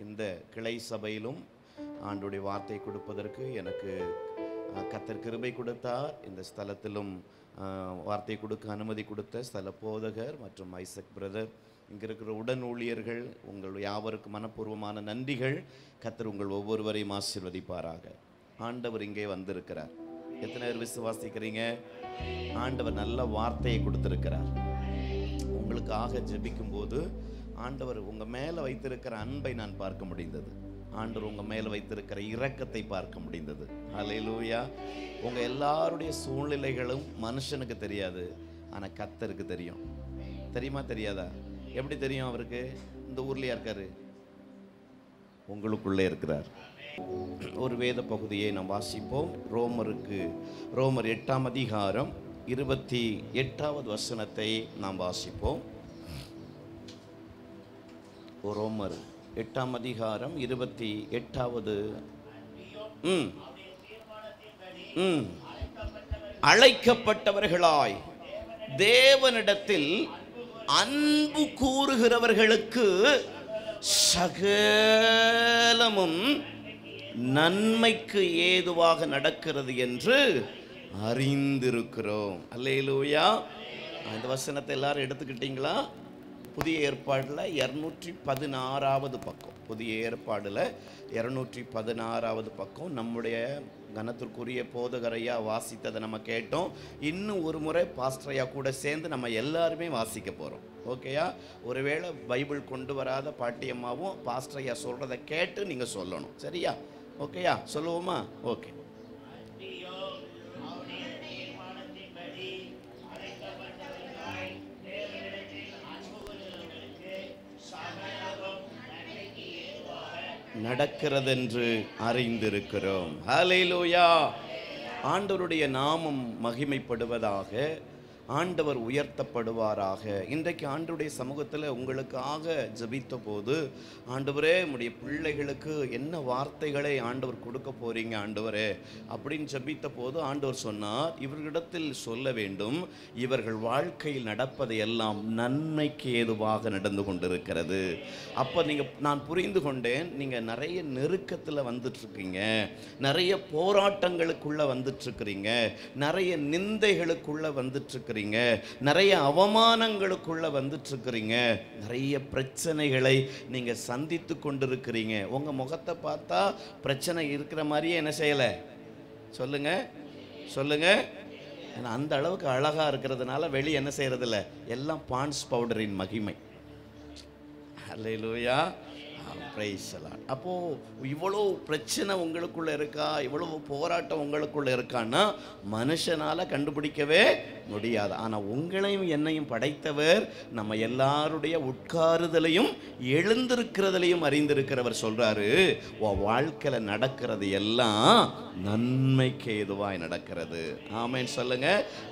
இந்த கிளை சபையிலும் ஆண்டுடைய வார்த்தை கொடுப்பதற்கு எனக்கு கர்த்தர் கிருபை கொடுத்தார். இந்த ஸ்தலத்திலும் வார்த்தை கொடுக்க அனுமதி கொடுத்த ஸ்தல போதகர் மற்றும் ஐசக் பிரதர், இங்கே இருக்கிற உடன் ஊழியர்கள், உங்கள் யாவருக்கு மனப்பூர்வமான நன்றிகள். கர்த்தர் உங்கள் ஒவ்வொருவரையும் ஆசீர்வதிப்பாராக. ஆண்டவர் இங்கே வந்திருக்கிறார். எத்தனை பேர் விசுவாசிக்கிறீங்க? ஆண்டவர் நல்ல வார்த்தையை கொடுத்திருக்கிறார். உங்களுக்காக ஜெபிக்கும் போது ஆண்டவர் உங்கள் மேலே வைத்திருக்கிற அன்பை நான் பார்க்க முடிந்தது. ஆண்டவர் உங்கள் மேலே வைத்திருக்கிற இரக்கத்தை பார்க்க முடிந்தது. ஹல்லேலூயா. உங்கள் எல்லாருடைய சூழ்நிலைகளும் மனுஷனுக்கு தெரியாது, ஆனால் கர்த்தருக்கு தெரியும். தெரியுமா தெரியாதா? எப்படி தெரியும் அவருக்கு? இந்த ஊர்லேயா இருக்காரு? உங்களுக்குள்ளே இருக்கிறார். ஒரு வேத பகுதியை நாம் வாசிப்போம். ரோமர் 8ஆம் அதிகாரம் 28வது வசனத்தை நாம் வாசிப்போம். ரோமர் 8ஆம் அதிகாரம் 28வது. அழைக்கப்பட்டவர்களாய் தேவனிடத்தில் அன்பு கூறுகிறவர்களுக்கு சகலமும் நன்மைக்கு ஏதுவாக நடக்கிறது என்று அறிந்திருக்கிறோம். அல்லேலூயா. இந்த வசனத்தை எல்லாரும் எடுத்துக்கிட்டீங்களா? புதிய ஏற்பாடில் 216வது பக்கம். புதிய ஏற்பாடில் 216வது பக்கம். நம்முடைய கனத்திற்குரிய போதகரையா வாசித்ததை நம்ம கேட்டோம். இன்னும் ஒரு முறை பாஸ்டரையா கூட சேர்ந்து நம்ம எல்லாருமே வாசிக்க போகிறோம். ஓகேயா? ஒருவேளை பைபிள் கொண்டு வராத பாட்டியம்மாவும் பாஸ்டரையா சொல்கிறத கேட்டு நீங்கள் சொல்லணும். சரியா? ஓகேயா? சொல்லுவோமா? ஓகே. நடக்கிறதென்று அறிந்திருக்கிறோம். ஹல்லேலூயா. ஆண்டவருடைய நாமம் மகிமைப்படுவதாக, ஆண்டவர் உயர்த்தப்படுவாராக. இன்றைக்கு ஆண்டவருடைய சமூகத்தில் உங்களுக்காக ஜெபித்த போது, ஆண்டவரே உம்முடைய பிள்ளைகளுக்கு என்ன வார்த்தைகளை ஆண்டவர் கொடுக்க போறீங்க ஆண்டவரே அப்படின்னு ஜெபித்த போது ஆண்டவர் சொன்னார், இவர்களிடத்தில் சொல்ல வேண்டும், இவர்கள் வாழ்க்கையில் நடப்பதை எல்லாம் நன்மைக்கு ஏதுவாக நடந்து கொண்டிருக்கிறது. அப்போ நான் புரிந்து கொண்டேன், நீங்கள் நிறைய நெருக்கத்தில் வந்துட்டுருக்கீங்க, நிறைய போராட்டங்களுக்குள்ளே வந்துட்டுருக்கிறீங்க, நிறைய நிந்தைகளுக்குள்ளே வந்துட்டுருக்கிறீங்க, நிறைய அவமானங்களுக்குள்ள வந்துட்டு இருக்கிறீங்க, நிறைய பிரச்சனைகளை நீங்க சந்தித்து கொண்டிருக்கிறீங்க. உங்க முகத்தை பார்த்தா பிரச்சனை இருக்கிற மாதிரியே என்ன செய்யல? சொல்லுங்க சொல்லுங்க. அந்த அளவுக்கு அழகா இருக்கிறதுனால வெளியே என்ன செய்யறது இல்லை, எல்லாம் பாண்ட்ஸ் பவுடரின் மகிமை. அல்லேலூயா. அப்போ இவ்வளோ பிரச்சனை உங்களுக்குள்ள இருக்கா, இவ்வளவு போராட்டம் உங்களுக்குள்ள இருக்கான்னா மனுஷனால கண்டுபிடிக்கவே முடியாது. ஆனா உங்களையும் என்னையும் படைத்தவர் நம்ம எல்லாருடைய உட்காருதலையும் எழுந்திருக்கிறதுலையும் அறிந்திருக்கிறவர் சொல்றாரு, வாழ்க்கையில நடக்கிறது எல்லாம் நன்மைக்கு ஏதுவாய் நடக்கிறது. ஆமென் சொல்லுங்க.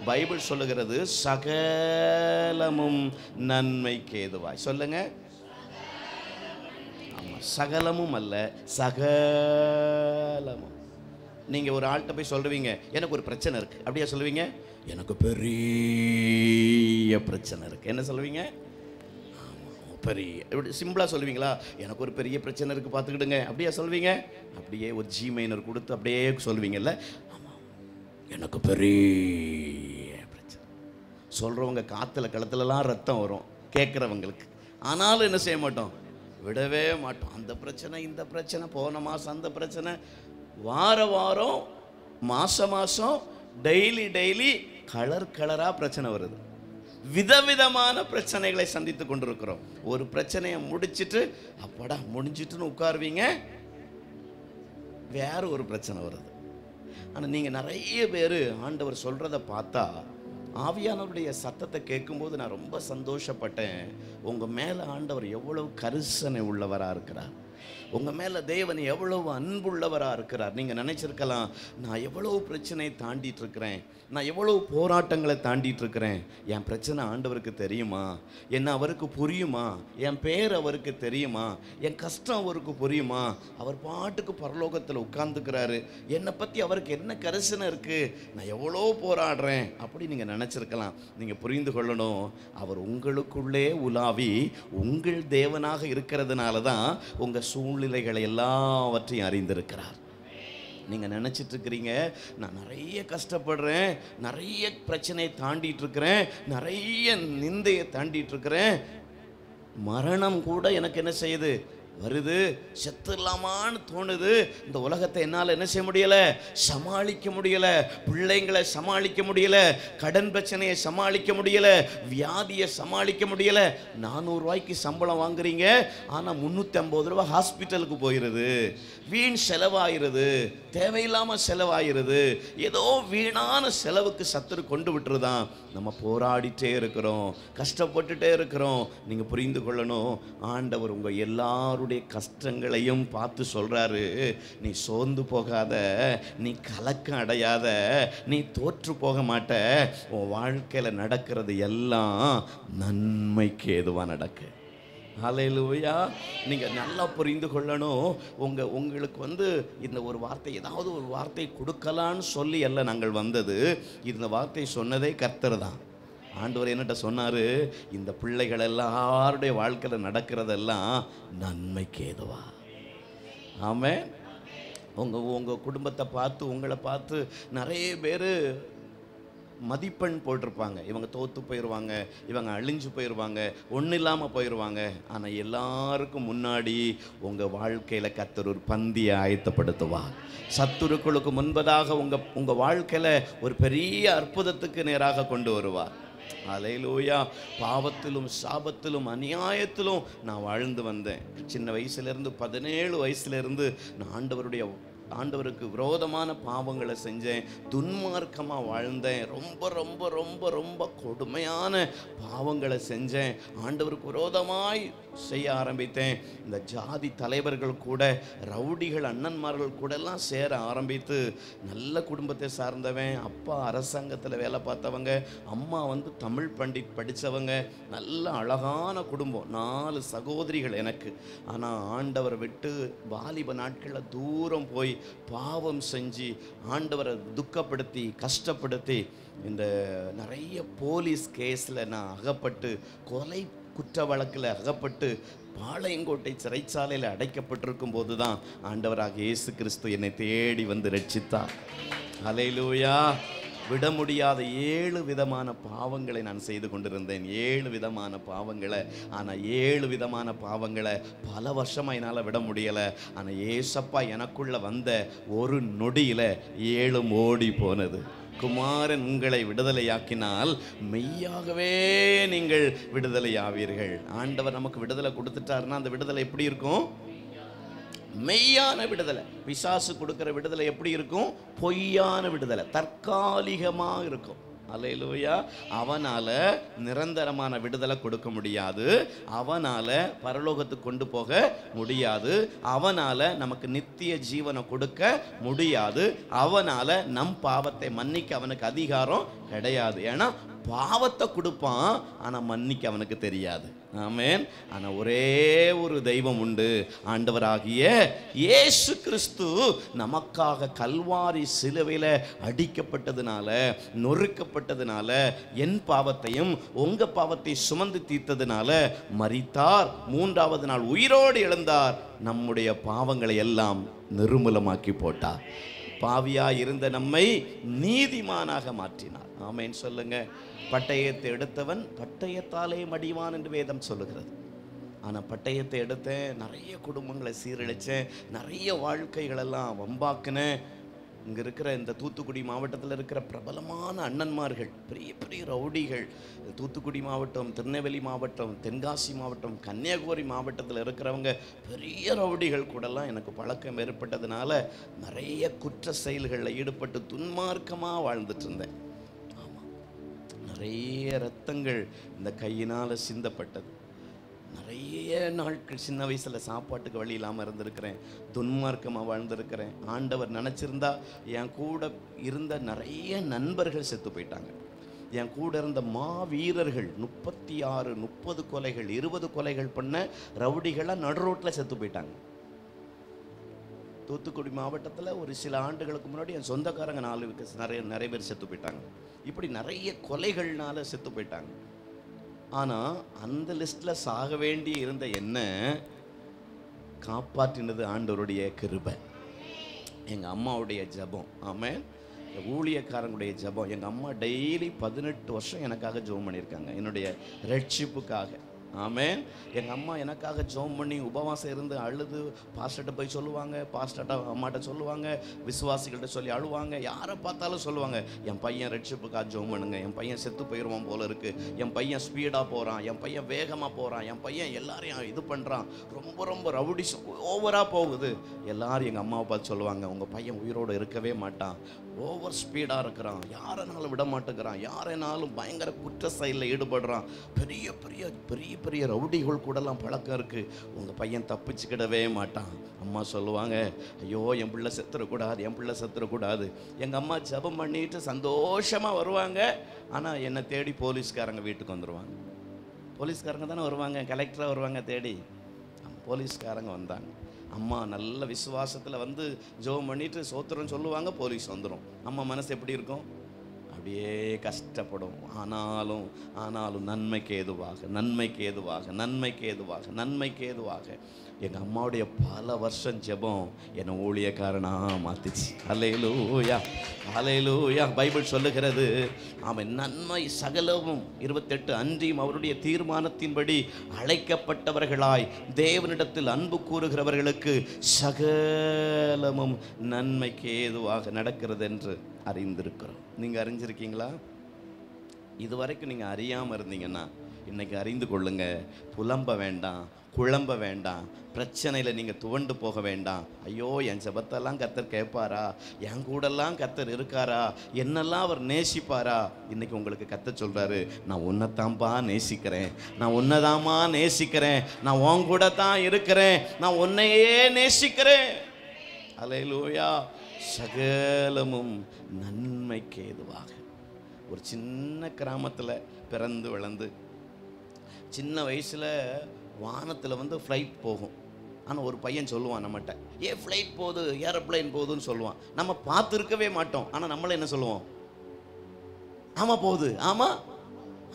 பைபிள் சொல்லுகிறது சகலமும் நன்மைக்கு ஏதுவாய். சொல்லுங்க. சகலமும் அல்ல, சகலமும். நீங்க ஒரு ஆள்கிட்ட போய் சொல்லுவீங்க, எனக்கு ஒரு பிரச்சனை இருக்கு, அப்படியா சொல்லுவீங்க? எனக்கு பெரிய பிரச்சனை இருக்கு, என்ன சொல்லுவீங்க? பெரிய, இப்படி சிம்பிளா சொல்லுவீங்களா? எனக்கு ஒரு பெரிய பிரச்சனை இருக்கு பார்த்துக்கிடுங்க, அப்படியா சொல்லுவீங்க? அப்படியே ஒரு ஜி மைனர் கொடுத்து அப்படியே சொல்லுவீங்கல்ல, எனக்கு பெரிய பிரச்சனை. சொல்றவங்க காத்துல களத்துலலாம் ரத்தம் வரும் கேட்குறவங்களுக்கு. ஆனாலும் என்ன செய்ய மாட்டோம்? விடவே மாட்டோம். அந்த பிரச்சனை, இந்த பிரச்சனை, போன மாதம் அந்த பிரச்சனை, வாரம் மாதம் டெய்லி கலராக பிரச்சனை வருது. விதவிதமான பிரச்சனைகளை சந்தித்து கொண்டிருக்கிறோம். ஒரு பிரச்சனையை முடிச்சுட்டு அப்படா முடிஞ்சிட்டுன்னு உட்காருவீங்க, வேற ஒரு பிரச்சனை வருது. ஆனால் நீங்கள் நிறைய பேர் ஆண்டவர் சொல்கிறத பார்த்தா, ஆவியானவருடைய சத்தத்தை கேட்கும்போது நான் ரொம்ப சந்தோஷப்பட்டேன். உங்கள் மேலே ஆண்டவர் எவ்வளவு கரிசனை உள்ளவராக இருக்கிறார், உங்கள் மேலே தேவன் எவ்வளவு அன்புள்ளவராக இருக்கிறார். நீங்கள் நினச்சிருக்கலாம், நான் எவ்வளவு பிரச்சனையை தாண்டிட்டு இருக்கிறேன், நான் எவ்வளவு போராட்டங்களை தாண்டிட்டு இருக்கிறேன், என் பிரச்சனை ஆண்டவருக்கு தெரியுமா, என்ன அவருக்கு புரியுமா, என் பேர் அவருக்கு தெரியுமா, என் கஷ்டம் அவருக்கு புரியுமா, அவர் பாட்டுக்கு பரலோகத்தில் உட்கார்ந்துக்கிறாரு, என்னை பற்றி அவருக்கு என்ன கரிசனை இருக்குது, நான் எவ்வளோ போராடுறேன் அப்படி நீங்கள் நினச்சிருக்கலாம். நீங்கள் புரிந்து கொள்ளணும், அவர் உங்களுக்குள்ளே உலாவி உங்கள் தேவனாக இருக்கிறதுனால தான் உங்கள் சூழ்நிலைகளை எல்லாவற்றையும் அறிந்திருக்கிறார். நீங்கள் நினச்சிட்டு இருக்கிறீங்க, நான் நிறைய கஷ்டப்படுறேன், நிறைய பிரச்சனையை தாண்டிட்டு இருக்கிறேன், நிறைய நிந்தையை தாண்டிட்டு இருக்கிறேன், மரணம் கூட எனக்கு என்ன செய்யுது, வருது, செத்துலாமான்னு தோணுது, இந்த உலகத்தை என்னால் என்ன செய்ய முடியலை, சமாளிக்க முடியலை, பிள்ளைங்களை சமாளிக்க முடியலை, கடன் பிரச்சனையை சமாளிக்க முடியலை, வியாதியை சமாளிக்க முடியலை. 400 ரூபாய்க்கு சம்பளம் வாங்குறீங்க, ஆனால் 350 ரூபா ஹாஸ்பிட்டலுக்கு போயிடுது, வீண் செலவாயிருது, தேவையில்லாமல் செலவாயிருது, ஏதோ வீணான செலவுக்கு சத்துரு கொண்டு விட்டுருதான். நம்ம போராடிட்டே இருக்கிறோம், கஷ்டப்பட்டுட்டே இருக்கிறோம். நீங்கள் புரிந்து கொள்ளணும், ஆண்டவர் உங்கள் எல்லாருடைய கஷ்டங்களையும் பார்த்து சொல்றாரு, நீ சோர்ந்து போகாத, நீ கலக்கம் அடையாத, நீ தோற்று போக மாட்ட, உன் வாழ்க்கையில் நடக்கிறது எல்லாம் நன்மைக்கு ஏதுவா நடக்கு. ஹல்லேலூயா. நீங்கள் நல்லா புரிந்து கொள்ளணும், உங்களுக்கு இந்த ஒரு வார்த்தை, ஏதாவது ஒரு வார்த்தை கொடுக்கலான்னு சொல்லி அல்ல நாங்கள் வந்தது. இந்த வார்த்தை சொன்னதே கர்த்தர் தான். ஆண்டவர் என்னட்ட சொன்னார், இந்த பிள்ளைகள் எல்லாருடைய வாழ்க்கையில் நடக்கிறதெல்லாம் நன்மைக்கு ஏதுவா. ஆமென். உங்கள் குடும்பத்தை பார்த்து, உங்களை பார்த்து நிறைய பேர் மதிப்பெண் போட்டிருப்பாங்க. இவங்க தோற்று போயிடுவாங்க, இவங்க அழிஞ்சு போயிடுவாங்க, ஒன்றும் இல்லாமல் போயிடுவாங்க. ஆனால் எல்லாருக்கும் முன்னாடி உங்கள் வாழ்க்கையில் கர்த்தர் ஒரு பந்தியை ஆயத்தப்படுத்துவார். சத்துருக்களுக்கு முன்பதாக உங்கள் வாழ்க்கையில் ஒரு பெரிய அற்புதத்துக்கு நேராக கொண்டு வருவார். ஹல்லேலூயா. பாவத்திலும் சாபத்திலும் அநியாயத்திலும் நான் வாழ்ந்து வந்தேன். சின்ன வயசுலேருந்து 17 வயசுலேருந்து நான் ஆண்டவருக்கு விரோதமான பாவங்களை செஞ்சேன், துன்மார்க்கமாக வாழ்ந்தேன், ரொம்ப ரொம்ப ரொம்ப ரொம்ப கொடுமையான பாவங்களை செஞ்சேன், ஆண்டவருக்கு விரோதமாய் செய்ய ஆரம்பித்தேன். இந்த ஜாதி தலைவர்கள் கூட, ரவுடிகள் அண்ணன்மார்கள் கூட எல்லாம் சேர ஆரம்பித்து, நல்ல குடும்பத்தை சார்ந்தவன், அப்பா அரசாங்கத்தில் வேலை பார்த்தவங்க, அம்மா தமிழ் பண்டிட் படித்தவங்க, நல்ல அழகான குடும்பம், 4 சகோதரிகள் எனக்கு. ஆனால் ஆண்டவரை விட்டு வாலிப நாட்களில் தூரம் போய் பாவம் செஞ்சு ஆண்டவரை துக்கப்படுத்தி கஷ்டப்படுத்தி இந்த நிறைய போலீஸ் கேஸில் நான் அகப்பட்டு, கொலை குற்ற வழக்கில் அகப்பட்டு, பாளையங்கோட்டை சிறைச்சாலையில் அடைக்கப்பட்டிருக்கும் போது தான் ஆண்டவராக இயேசு கிறிஸ்து என்னை தேடி வந்து ரட்சித்தார். ஹல்லேலூயா. விட முடியாத 7 விதமான பாவங்களை நான் செய்து கொண்டிருந்தேன், 7 விதமான பாவங்களை. ஆனால் 7 விதமான பாவங்களை பல வருஷமாக என்னால் விட முடியலை. ஆனால் ஏசப்பா எனக்குள்ள வந்த ஒரு நொடியில் 7 ஓடி போனது. குமாரன் உங்களை விடுதலையாக்கினால் மெய்யாகவே நீங்கள் விடுதலையாவீர்கள். ஆண்டவர் நமக்கு விடுதலை கொடுத்துட்டாருன்னா அந்த விடுதலை எப்படி இருக்கும்? மெய்யான விடுதலை. பிசாசு கொடுக்கிற விடுதலை எப்படி இருக்கும்? பொய்யான விடுதலை, தற்காலிகமாக இருக்கும். அல்லேலூயா. அவனால நிரந்தரமான விடுதலை கொடுக்க முடியாது, அவனால பரலோகத்துக்கு கொண்டு போக முடியாது, அவனால நமக்கு நித்திய ஜீவனை கொடுக்க முடியாது, அவனால நம் பாவத்தை மன்னிக்க அவனுக்கு அதிகாரம் கிடையாது. ஏன்னா பாவத்தை கொடுப்பான், ஆனால் மன்னிக்க அவனுக்கு தெரியாது. ஆமென். ஆனால் ஒரே ஒரு தெய்வம் உண்டு, ஆண்டவராகிய இயேசு கிறிஸ்து நமக்காக கல்வாரி சிலுவையில் அடிக்கப்பட்டதுனால, நொறுக்கப்பட்டதுனால, என் பாவத்தையும் உங்க பாவத்தை சுமந்து தீர்த்ததுனால மரித்தார், 3ஆவது நாள் உயிரோடு எழுந்தார், நம்முடைய பாவங்களை எல்லாம் நிர்மூலமாக்கி போட்டார். பாவியாய் இருந்த நம்மை நீதிமானாக மாற்றினார். ஆமென் சொல்லுங்க. பட்டயத்தை எடுத்தவன் பட்டயத்தாலே மடிவான் என்று வேதம் சொல்லுகிறது. ஆனால் பட்டயத்தை எடுத்தேன், நிறைய குடும்பங்களை சீரழித்தேன், நிறைய வாழ்க்கைகளெல்லாம் வம்பாக்குனேன். இங்கே இருக்கிற இந்த தூத்துக்குடி மாவட்டத்தில் இருக்கிற பிரபலமான அண்ணன்மார்கள், பெரிய பெரிய ரவுடிகள், தூத்துக்குடி மாவட்டம், திருநெல்வேலி மாவட்டம், தென்காசி மாவட்டம், கன்னியாகுமரி மாவட்டத்தில் இருக்கிறவங்க பெரிய ரவுடிகள் கூடலாம் எனக்கு பழக்கம் ஏற்பட்டதுனால நிறைய குற்ற செயல்களில் ஈடுபட்டு துன்மார்க்கமாக வாழ்ந்துட்டு இருந்தேன். ஆமாம், நிறைய இரத்தங்கள் இந்த கையினால் சிந்தப்பட்டது. நிறைய நாட்கள் சின்ன வயசில் சாப்பாட்டுக்கு வழி இல்லாமல் இருந்திருக்கிறேன், துன்மார்க்கமாக வாழ்ந்திருக்கிறேன். ஆண்டவர் நினச்சிருந்தா என் கூட இருந்த நிறைய நண்பர்கள் செத்து போயிட்டாங்க. என் கூட இருந்த வீரர்கள் 36, 30 கொலைகள், 20 கொலைகள் பண்ண ரவுடிகளாக நடு ரோட்டில் செத்து போயிட்டாங்க. தூத்துக்குடி மாவட்டத்தில் ஒரு சில ஆண்டுகளுக்கு முன்னாடி என் சொந்தக்காரங்க 4 நிறைய பேர் செத்து போயிட்டாங்க. இப்படி நிறைய கொலைகள்னால செத்து போயிட்டாங்க. ஆனால் அந்த லிஸ்ட்டில் சாக வேண்டி இருந்த என்ன காப்பாற்றினது ஆண்டவருடைய கிருபை. எங்கள் அம்மாவுடைய ஜெபம். ஆமென். ஊழியக்காரங்களுடைய ஜெபம். எங்கள் அம்மா டெய்லி 18 வருஷம் எனக்காக ஜெபம் பண்ணியிருக்காங்க, என்னுடைய ரட்சிப்புக்காக. ஆமென். எங்கள் அம்மா எனக்காக ஜெபம் பண்ணி உபவாசம் இருந்து அழுது பாஸ்டர்கிட்ட போய் சொல்லுவாங்க, பாஸ்டர்கிட்ட அம்மாட்ட சொல்லுவாங்க, விசுவாசிகள்கிட்ட சொல்லி அழுவாங்க. யாரை பார்த்தாலும் சொல்லுவாங்க, என் பையன் ரட்சிப்புக்காக ஜெபம் பண்ணுங்க, என் பையன் செத்து போயிடுவான் போல இருக்கு, என் பையன் ஸ்பீடாக போகிறான், என் பையன் வேகமாக போகிறான், என் பையன் எல்லாரையும் இது பண்ணுறான், ரொம்ப ரொம்ப ரவுடி ஓவராக போகுது. எல்லாரும் எங்கள் அம்மாவை பார்த்து சொல்லுவாங்க, உங்கள் பையன் உயிரோடு இருக்கவே மாட்டான், ஓவர் ஸ்பீடாக இருக்கிறான், யாரைனாலும் விட மாட்டேங்கிறான், யாரைனாலும் பயங்கர குற்ற செயலில் ஈடுபடுறான், பெரிய பெரிய பெரிய பெரிய ரவுடிகள் கூடலாம் பழக்கம் இருக்குது, உங்கள் பையன் தப்பிச்சுக்கிடவே மாட்டான். அம்மா சொல்லுவாங்க, ஐயோ என் பிள்ளை செத்துடக்கூடாது, என் பிள்ளை செத்துடக்கூடாது. எங்கள் அம்மா ஜெபம் பண்ணிட்டு சந்தோஷமாக வருவாங்க. ஆனால் என்னை தேடி போலீஸ்காரங்க வீட்டுக்கு வந்துடுவாங்க. போலீஸ்காரங்க தானே வருவாங்க, கலெக்டராக வருவாங்க தேடி. போலீஸ்காரங்க வந்தாங்க. அம்மா நல்ல விசுவாசத்தில் வந்து ஜெபம் பண்ணிட்டு சோத்திரம் சொல்லுவாங்க, போலீஸ் வந்துடும். அம்மா மனசு எப்படி இருக்கும்? அப்படியே கஷ்டப்படும். ஆனாலும் நன்மைக்கு ஏதுவாக நன்மைக்கு ஏதுவாக நன்மைக்கு ஏதுவாக நன்மைக்கு ஏதுவாக எங்கள் அம்மாவுடைய பல வருஷம் ஜெபம் என்னை ஊழியக்காரனாக மாற்றிச்சு. அல்லேலூயா, அல்லேலூயா. பைபிள் சொல்லுகிறது, அவன் நன்மை சகலமும் 28 அன்றியும் அவருடைய தீர்மானத்தின்படி அழைக்கப்பட்டவர்களாய் தேவனிடத்தில் அன்பு கூறுகிறவர்களுக்கு சகலமும் நன்மைக்கு ஏதுவாக நடக்கிறது என்று அறிந்திருக்கிறோம். நீங்கள் அறிஞ்சிருக்கீங்களா? இதுவரைக்கும் நீங்கள் அறியாமல் இருந்தீங்கன்னா இன்னைக்கு அறிந்து கொள்ளுங்க. புலம்ப வேண்டாம், குழம்ப வேண்டாம், பிரச்சனையில் நீங்கள் துவண்டு போக வேண்டாம். ஐயோ என் ஜெபத்தெல்லாம் கர்த்தர் கேட்பாரா, என் கூடெல்லாம் கர்த்தர் இருக்காரா, என்னெல்லாம் அவர் நேசிப்பாரா? இன்னைக்கு உங்களுக்கு கர்த்தர் சொல்கிறாரு, நான் உன்னைத்தான்ப்பா நேசிக்கிறேன், நான் உன்னைதாம்மா நேசிக்கிறேன், நான் உன் கூட தான் இருக்கிறேன், நான் உன்னையே நேசிக்கிறேன். அல்லேலூயா. சகலமும் நன்மைக்கு ஏதுவாக. ஒரு சின்ன கிராமத்தில் பிறந்து வளர்ந்து சின்ன வயசில் வானத்தில் வந்து ஃப்ளைட் போகும். ஆனால் ஒரு பையன் சொல்லுவான் நம்மகிட்ட, ஏன் ஃப்ளைட் போகுது, ஏரோப்ளைன் போகுதுன்னு சொல்லுவான். நம்ம பார்த்துருக்கவே மாட்டோம். ஆனால் நம்மள என்ன சொல்லுவோம்? ஆமாம் போகுது, ஆமாம்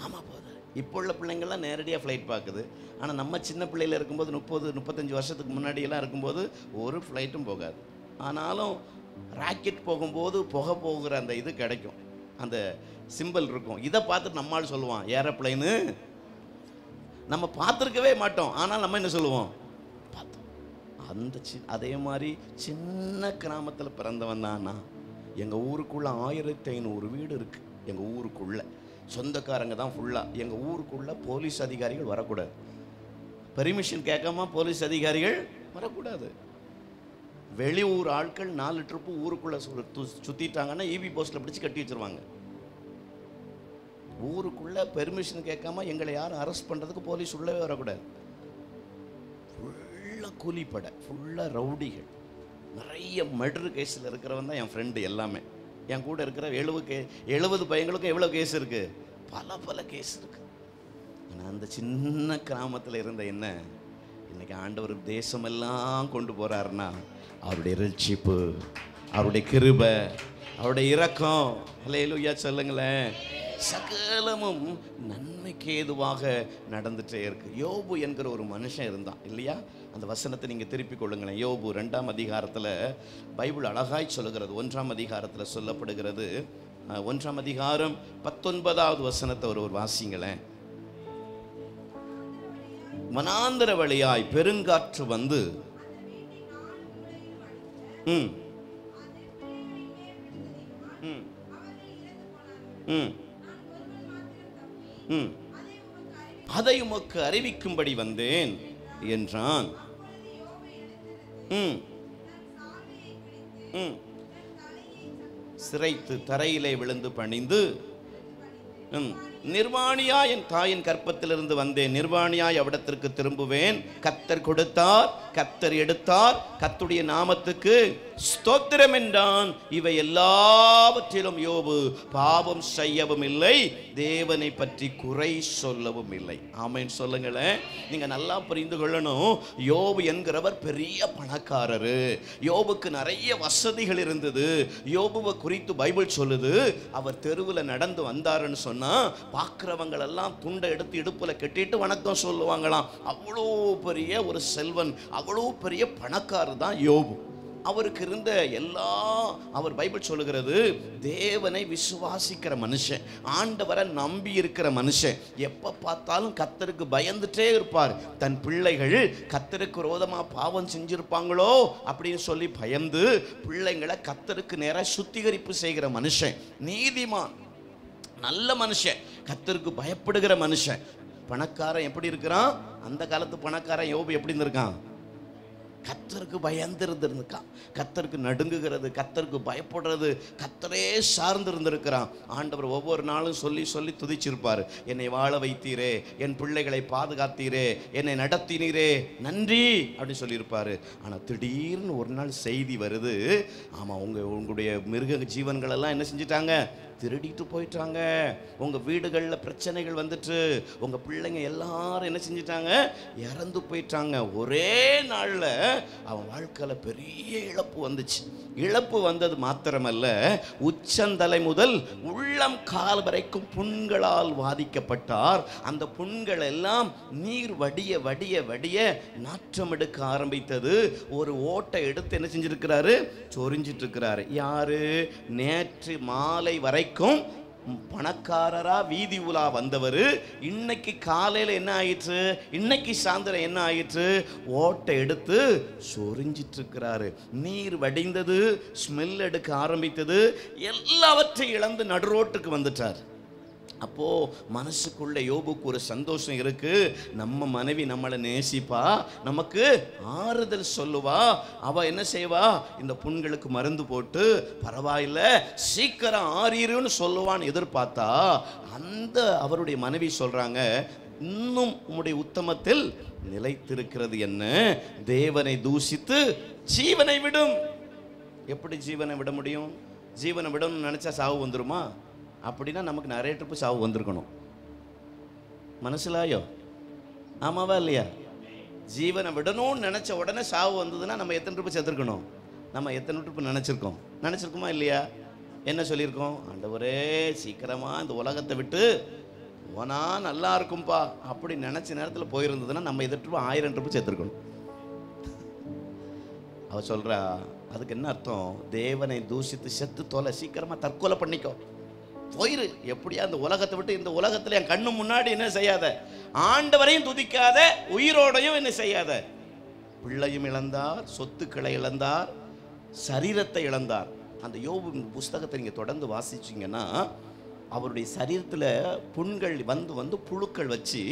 ஆமாம் போகுது. இப்போ உள்ள பிள்ளைங்கள்லாம் நேரடியாக ஃப்ளைட் பார்க்குது. ஆனால் நம்ம சின்ன பிள்ளையில் இருக்கும்போது 30-35 வருஷத்துக்கு முன்னாடியெல்லாம் இருக்கும்போது ஒரு ஃப்ளைட்டும் போகாது. ஆனாலும் ராக்கெட் போகும்போது புகை போகிற அந்த இது கிடைக்கும், அந்த சிம்பிள் இருக்கும். இதை பார்த்துட்டு நம்மால் சொல்லுவான் ஏரோப்ளைனு. நம்ம பார்த்துருக்கவே மாட்டோம். ஆனால் நம்ம என்ன சொல்லுவோம்? பார்த்தோம். அந்த அதே மாதிரி சின்ன கிராமத்தில் பிறந்தவன் தானா. எங்கள் ஊருக்குள்ளே 1500 வீடு இருக்குது. எங்கள் ஊருக்குள்ளே சொந்தக்காரங்க தான் ஃபுல்லாக. எங்கள் ஊருக்குள்ளே போலீஸ் அதிகாரிகள் வரக்கூடாது. பெர்மிஷன் கேட்காம போலீஸ் அதிகாரிகள் வரக்கூடாது. வெளியூர் ஆட்கள் 4 ட்ரிப்பு ஊருக்குள்ளே சுற்றிட்டாங்கன்னா ஈபி போஸ்ட்டில் பிடிச்சி கட்டி வச்சுருவாங்க. ஊருக்குள்ளே பெர்மிஷன் கேட்காம எங்களை யாரும் அரெஸ்ட் பண்ணுறதுக்கு போலீஸ் உள்ளவே வரக்கூடாது. ஃபுல்லாக கூலிப்படை, ஃபுல்லாக ரவுடிகள், நிறைய மர்டர் கேஸில் இருக்கிறவன் தான் என் ஃப்ரெண்டு. எல்லாமே என் கூட இருக்கிற 70 பையங்களுக்கும் எவ்வளோ கேஸ் இருக்குது? பல கேஸ் இருக்குது. ஆனால் அந்த சின்ன கிராமத்தில் இருந்த என்ன இன்னைக்கு ஆண்டவர் தேசமெல்லாம் கொண்டு போகிறாருன்னா அவருடைய ரட்சிப்பு, அவருடைய கிருபை, அவருடைய இரக்கம். அல்லேலூயா சொல்லுங்களேன். சகலமும் நன்மைக்கு ஏதுவாக நடந்துகிட்டே இருக்கு. யோபு என்கிற ஒரு மனுஷன் இருந்தான் இல்லையா? அந்த வசனத்தை நீங்கள் திருப்பிக் கொள்ளுங்களேன். யோபு 2ஆம் அதிகாரத்தில் பைபிள் அழகாய் சொல்லுகிறது. 1ஆம் அதிகாரத்தில் சொல்லப்படுகிறது. 1ஆம் அதிகாரம் 19வது வசனத்தை ஒரு வாசிங்களேன். வனாந்தர வழியாய் பெருங்காற்று வந்து அதை உமக்கு அறிவிக்கும்படி வந்தேன் என்றான். சிரைத்து தரையிலே விழுந்து பணிந்து, நிர்வாணியாய் என் தாயின் கற்பத்திலிருந்து வந்தேன், நிர்வாணியாய் அவிடத்திற்கு திரும்புவேன். கர்த்தர் கொடுத்தார், கர்த்தர் எடுத்தார், கர்த்தருடைய நாமத்துக்கு ஸ்தோத்திரம் என்றான். இவை எல்லாவற்றிலும் யோபு பாவம் செய்யவும் இல்லை, தேவனை பற்றி குறை சொல்லவும் இல்லை. ஆமென் சொல்லுங்களேன். நீங்க நல்லா புரிந்து கொள்ளணும். யோபு என்கிறவர் பெரிய பணக்காரரு. யோபுக்கு நிறைய வசதிகள் இருந்தது. யோபுவை குறித்து பைபிள் சொல்லுது, அவர் தெருவில் நடந்து வந்தாருன்னு சொன்னா பார்க்கிறவங்க எல்லாம் துண்டை எடுத்து இடுப்புல கட்டிட்டு வணக்கம் சொல்லுவாங்களாம். அவ்வளோ பெரிய ஒரு செல்வன், அவ்வளோ பெரிய பணக்காரர் தான் யோபு. அவருக்கு இருந்த எல்லா, அவர் பைபிள் சொல்லுகிறது, தேவனை விசுவாசிக்கிற மனுஷன், ஆண்டவரை நம்பி இருக்கிற மனுஷன், எப்போ பார்த்தாலும் கர்த்தருக்கு பயந்துட்டே இருப்பார். தன் பிள்ளைகள் கர்த்தருக்கு விரோதமாக பாவம் செஞ்சிருப்பாங்களோ அப்படின்னு சொல்லி பயந்து பிள்ளைங்களை கர்த்தருக்கு நேராக சுத்திகரிப்பு செய்கிற மனுஷன், நீதிமான், நல்ல மனுஷன், கர்த்தருக்கு பயப்படுகிற மனுஷன். பணக்காரன் எப்படி இருக்கிறான்? அந்த காலத்து பணக்காரன் யோபு எப்படி இருந்திருக்கான்? கர்த்தருக்கு பயந்து இருந்திருக்கான். கர்த்தருக்கு நடுங்குகிறது, கர்த்தருக்கு பயப்படுறது, கர்த்தரே சார்ந்து இருந்திருக்கிறான். ஆண்டவர் ஒவ்வொரு நாளும் சொல்லி சொல்லி துதிச்சிருப்பார். என்னை வாழ வைத்தீரே, என் பிள்ளைகளை பாதுகாத்தீரே, என்னை நடத்தினீரே, நன்றி அப்படின்னு சொல்லியிருப்பார். ஆனால் திடீர்னு ஒரு நாள் செய்தி வருது, ஆமாம் உங்களுடைய மிருக ஜீவன்களெல்லாம் என்ன செஞ்சிட்டாங்க? திருடிட்டு போயிட்டாங்க. உங்கள் வீடுகளில் பிரச்சனைகள் வந்துட்டு, உங்கள் பிள்ளைங்க எல்லாரும் என்ன செஞ்சிட்டாங்க? இறந்து போயிட்டாங்க. ஒரே நாளில் அவன் வாழ்க்கையில் பெரிய இழப்பு வந்துச்சு. இழப்பு வந்தது மாத்திரமல்ல, உச்சந்தலை முதல் உள்ளம் கால் வரைக்கும் புண்களால் வாதிக்கப்பட்டார். அந்த புண்கள் எல்லாம் நீர் வடிய வடிய வடிய நாற்றம் எடுக்க ஆரம்பித்தது. ஒரு ஓட்டை எடுத்து என்ன செஞ்சிருக்கிறாரு? சொரிஞ்சிட்டு இருக்கிறாரு. யாரு? நேற்று மாலை வரைக்கும் பணக்காரரா வீதி உலா வந்தவர் இன்னைக்கு காலையில் என்ன ஆயிற்று? இன்னைக்கு சாயந்தரம் என்ன ஆயிற்று? ஓட்டை எடுத்து சொரிஞ்சிட்டு இருக்கிறாரு. நீர் வடிந்தது, ஸ்மெல் எடுக்க ஆரம்பித்தது, எல்லாவற்றையும் இழந்து நடுரோட்டுக்கு வந்துட்டார். அப்போ மனசுக்குள்ள யோபுக்கு ஒரு சந்தோஷம் இருக்கு. நம்ம மனைவி நம்மளை நேசிப்பா, நமக்கு ஆறுதல் சொல்லுவா, அவ என்ன செய்வா? இந்த புண்களுக்கு மருந்து போட்டு பரவாயில்ல சீக்கிரம் ஆறிருன்னு சொல்லுவான்னு எதிர்பார்த்தா, அந்த அவருடைய மனைவி சொல்றாங்க, இன்னும் உம்முடைய உத்தமத்தில் நிலைத்திருக்கிறது என்ன? தேவனை தூஷித்து ஜீவனை விடும். எப்படி ஜீவனை விட முடியும்? ஜீவனை விடணும்னு நினைச்சா சாவு வந்துருமா? அப்படின்னா நமக்கு நிறைய ட்ரிப்பு சாவு வந்திருக்கணும். மனசிலாயோ? ஆமாவா இல்லையா? ஜீவனை விடணும்னு நினச்ச உடனே சாவு வந்ததுன்னா நம்ம எத்தனை ட்ரிப்பு செத்துருக்கணும்? நம்ம எத்தனை ட்ரிப்பு நினச்சிருக்கோமா இல்லையா? என்ன சொல்லியிருக்கோம்? ஆண்டவரே சீக்கிரமாக இந்த உலகத்தை விட்டு போனா நல்லா இருக்கும்பா அப்படி நினச்ச நேரத்தில் போயிருந்ததுன்னா நம்ம எத்தனை ட்ரிப்பு? 1000 ட்ரிப்பு செத்துருக்கணும். அவ சொல்கிறா, அதுக்கு என்ன அர்த்தம்? தேவனை தூஷித்து செத்து தொலை, சீக்கிரமாக தற்கொலை பண்ணிக்கோ, போயிரு, எப்படியா இந்த உலகத்தை விட்டு, இந்த உலகத்தில் என் கண்ணு முன்னாடி என்ன செய்யாத, ஆண்டவரையும் துதிக்காத, உயிரோடையும் என்ன செய்யாத. பிள்ளையும் இழந்தார், சொத்துக்களை இழந்தார், சரீரத்தை இழந்தார். அந்த யோபு புஸ்தகத்தை நீங்கள் தொடர்ந்து வாசிச்சிங்கன்னா, அவருடைய சரீரத்தில் புண்கள் வந்து வந்து புழுக்கள் வச்சு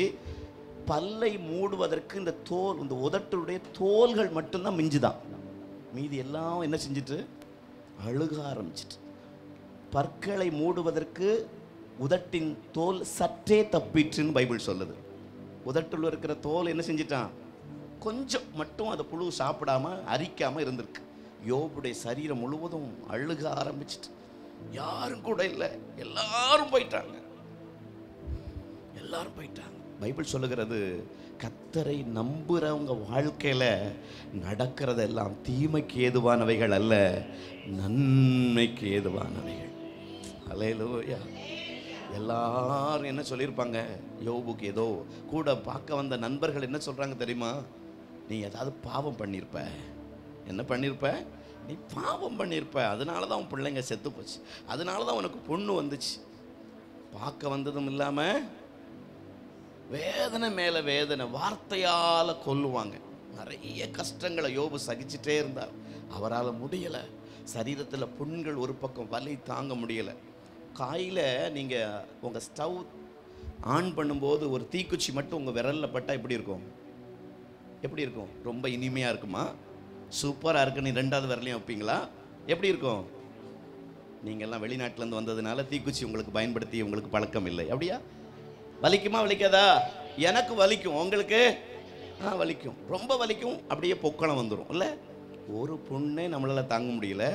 பல்லை மூடுவதற்கு இந்த தோல், இந்த உதட்டுடைய தோல்கள் மட்டும்தான் மிஞ்சுதான். மீதி எல்லாம் என்ன செஞ்சிட்டு? அழுக ஆரம்பிச்சிட்டு. பற்களை மூடுவதற்கு உதட்டின் தோல் சற்றே தப்பிற்றுன்னு பைபிள் சொல்லுது. உதட்டுள்ள இருக்கிற தோல் என்ன செஞ்சிட்டான்? கொஞ்சம் மட்டும் அதை புழு சாப்பிடாம அரிக்காம இருந்திருக்கு. யோபுடைய சரீரம் முழுவதும் அழுக ஆரம்பிச்சிட்டு, யாரும் கூட இல்லை, எல்லாரும் போயிட்டாங்க. பைபிள் சொல்லுகிறது, கர்த்தரை நம்புறவங்க வாழ்க்கையில நடக்கிறதெல்லாம் தீமைக்கு ஏதுவானவைகள் அல்ல, நன்மைக்கு ஏதுவானவைகள். அல்லேலூயா. எல்லாரும் என்ன சொல்லியிருப்பாங்க? யோபுக்கு ஏதோ கூட பார்க்க வந்த நண்பர்கள் என்ன சொல்றாங்க தெரியுமா? நீ ஏதாவது பாவம் பண்ணியிருப்ப. என்ன பண்ணியிருப்ப? நீ பாவம் பண்ணியிருப்ப, அதனால தான் உன் பிள்ளைங்க செத்து போச்சு, அதனால தான் உனக்கு பொண்ணு வந்துச்சு. பார்க்க வந்ததும் இல்லாமல் வேதனை மேலே வேதனை, வார்த்தையால் கொல்லுவாங்க. நிறைய கஷ்டங்களை யோபு சகிச்சுட்டே இருந்தார். அவரால் முடியலை. சரீரத்தில் புண்கள், ஒரு பக்கம் வலி தாங்க முடியலை. காயில் நீங்கள் உங்கள் ஸ்டவ் ஆன் பண்ணும்போது ஒரு தீக்குச்சி மட்டும் உங்கள் விரலில் பட்டால் எப்படி இருக்கும்? எப்படி இருக்கும்? ரொம்ப இனிமையாக இருக்குமா? சூப்பராக இருக்குன்னு 2வது விரலையும் வைப்பீங்களா? எப்படி இருக்கும்? நீங்கள்லாம் வெளிநாட்டிலேருந்து வந்ததுனால தீக்குச்சி உங்களுக்கு பயன்படுத்தி உங்களுக்கு பழக்கம் இல்லை. அப்படியா? வலிக்குமா வலிக்காதா? எனக்கு வலிக்கும், உங்களுக்கு வலிக்கும், ரொம்ப வலிக்கும், அப்படியே பொக்களம் வந்துடும் இல்லை? ஒரு புண்ணே நம்மளால் தாங்க முடியல.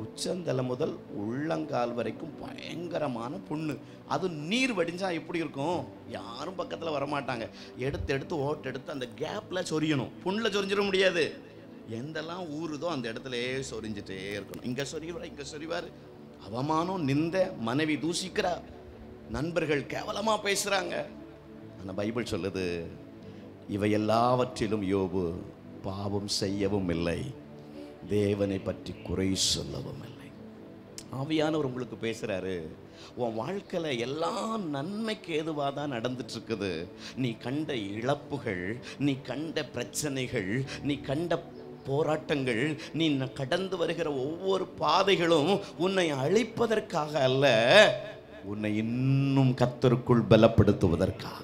உச்சந்தலை முதல் உள்ளங்கால் வரைக்கும் பயங்கரமான புண்ணு. அது நீர் வடிஞ்சால் எப்படி இருக்கும்? யாரும் பக்கத்தில் வரமாட்டாங்க. எடுத்து ஓட்டெடுத்து அந்த கேப்பில் சொரியணும். புண்ணில் சொரிஞ்சிட முடியாது. எந்தெல்லாம் ஊறுதோ அந்த இடத்துலையே சொரிஞ்சிட்டே இருக்கணும். இங்கே சொரிவார். அவமானம், நிந்த, மனைவி தூஷிக்கிறா, நண்பர்கள் கேவலமாக பேசுகிறாங்க. ஆனால் பைபிள் சொல்லுது, இவை எல்லாவற்றிலும் யோபு பாவம் செய்யவும் இல்லை, தேவனை பற்றி குறை சொல்லவும் இல்லை. ஆவியானவர் உங்களுக்கு பேசுறாரு. உன் வாழ்க்கையில் எல்லாம் நன்மைக்கு ஏதுவாக தான் நடந்துட்டு இருக்குது. நீ கண்ட இழப்புகள், நீ கண்ட பிரச்சனைகள், நீ கண்ட போராட்டங்கள், நீ கடந்து வருகிற ஒவ்வொரு பாதைகளும் உன்னை அழிப்பதற்காக அல்ல, உன்னை இன்னும் கர்த்தருக்குள் பலப்படுத்துவதற்காக.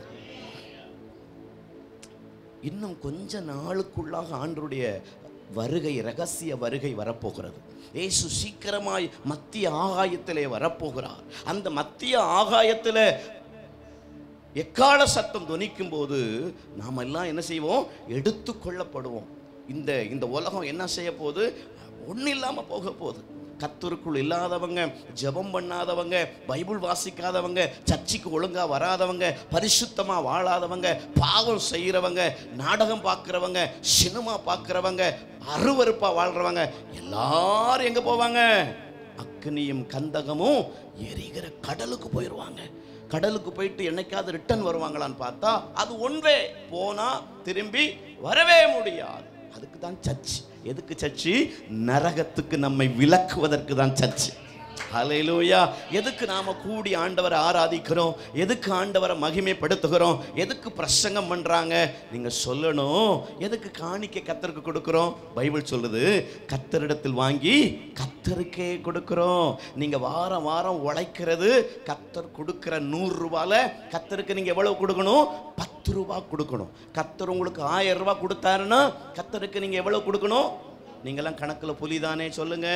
இன்னும் கொஞ்ச நாளுக்குள்ளாக ஆண்டவருடைய வருகை, ரகசிய வருகை வரப்போகிறது. இயேசு சீக்கிரமாய் மத்திய ஆகாயத்திலே வரப்போகிறார். அந்த மத்திய ஆகாயத்தில் எக்கால சத்தம் தொனிக்கும் போது நாம் எல்லாம் என்ன செய்வோம்? எடுத்து கொள்ளப்படுவோம். இந்த உலகம் என்ன செய்ய போகுது? ஒன்றும் இல்லாமல் போக போகுது. கர்த்தருக்குள் இல்லாதவங்க, ஜெபம் பண்ணாதவங்க, பைபிள் வாசிக்காதவங்க, சர்ச்சுக்கு ஒழுங்காக வராதவங்க, பரிசுத்தமாக வாழாதவங்க, பாவம் செய்கிறவங்க, நாடகம் பார்க்குறவங்க, சினிமா பார்க்குறவங்க, அருவருப்பாக வாழ்கிறவங்க எல்லாரும் எங்கே போவாங்க? அக்னியும் கந்தகமும் எரிகிற கடலுக்கு போயிடுவாங்க. கடலுக்கு போயிட்டு என்னைக்காவது ரிட்டர்ன் வருவாங்களான்னு பார்த்தா அது ஒன்றே, போனால் திரும்பி வரவே முடியாது. அதுக்கு தான் சர்ச். எதுக்கு சர்ச்சு? நரகத்துக்கு நம்மை விலக்குவதற்கு தான் சர்ச்சு. ஹல்லேலூயா. எதுக்கு நாம கூடி ஆண்டவரை ஆராதிக்கிறோம்? எதுக்கு ஆண்டவரை மகிமைப்படுத்துகிறோம்? எதுக்கு பிரசங்கம் பண்றாங்க? நீங்க சொல்லணும். எதுக்கு காணிக்கை கர்த்தருக்கு கொடுக்கிறோம்? பைபிள் சொல்லுது, கர்த்தரிடத்தில் வாங்கி கர்த்தருக்கே கொடுக்கிறோம். நீங்க வாரம் வாரம் உழைக்கிறது, கர்த்தர் கொடுக்கிற 100 ரூபால கர்த்தருக்கு நீங்க எவ்வளவு கொடுக்கணும்? 10 ரூபாய் கொடுக்கணும். கர்த்தர் உங்களுக்கு 1000 ரூபாய் கொடுத்தாருன்னா கர்த்தருக்கு நீங்க எவ்வளவு கொடுக்கணும்? நீங்கெல்லாம் கணக்குல புலிதானே, சொல்லுங்க.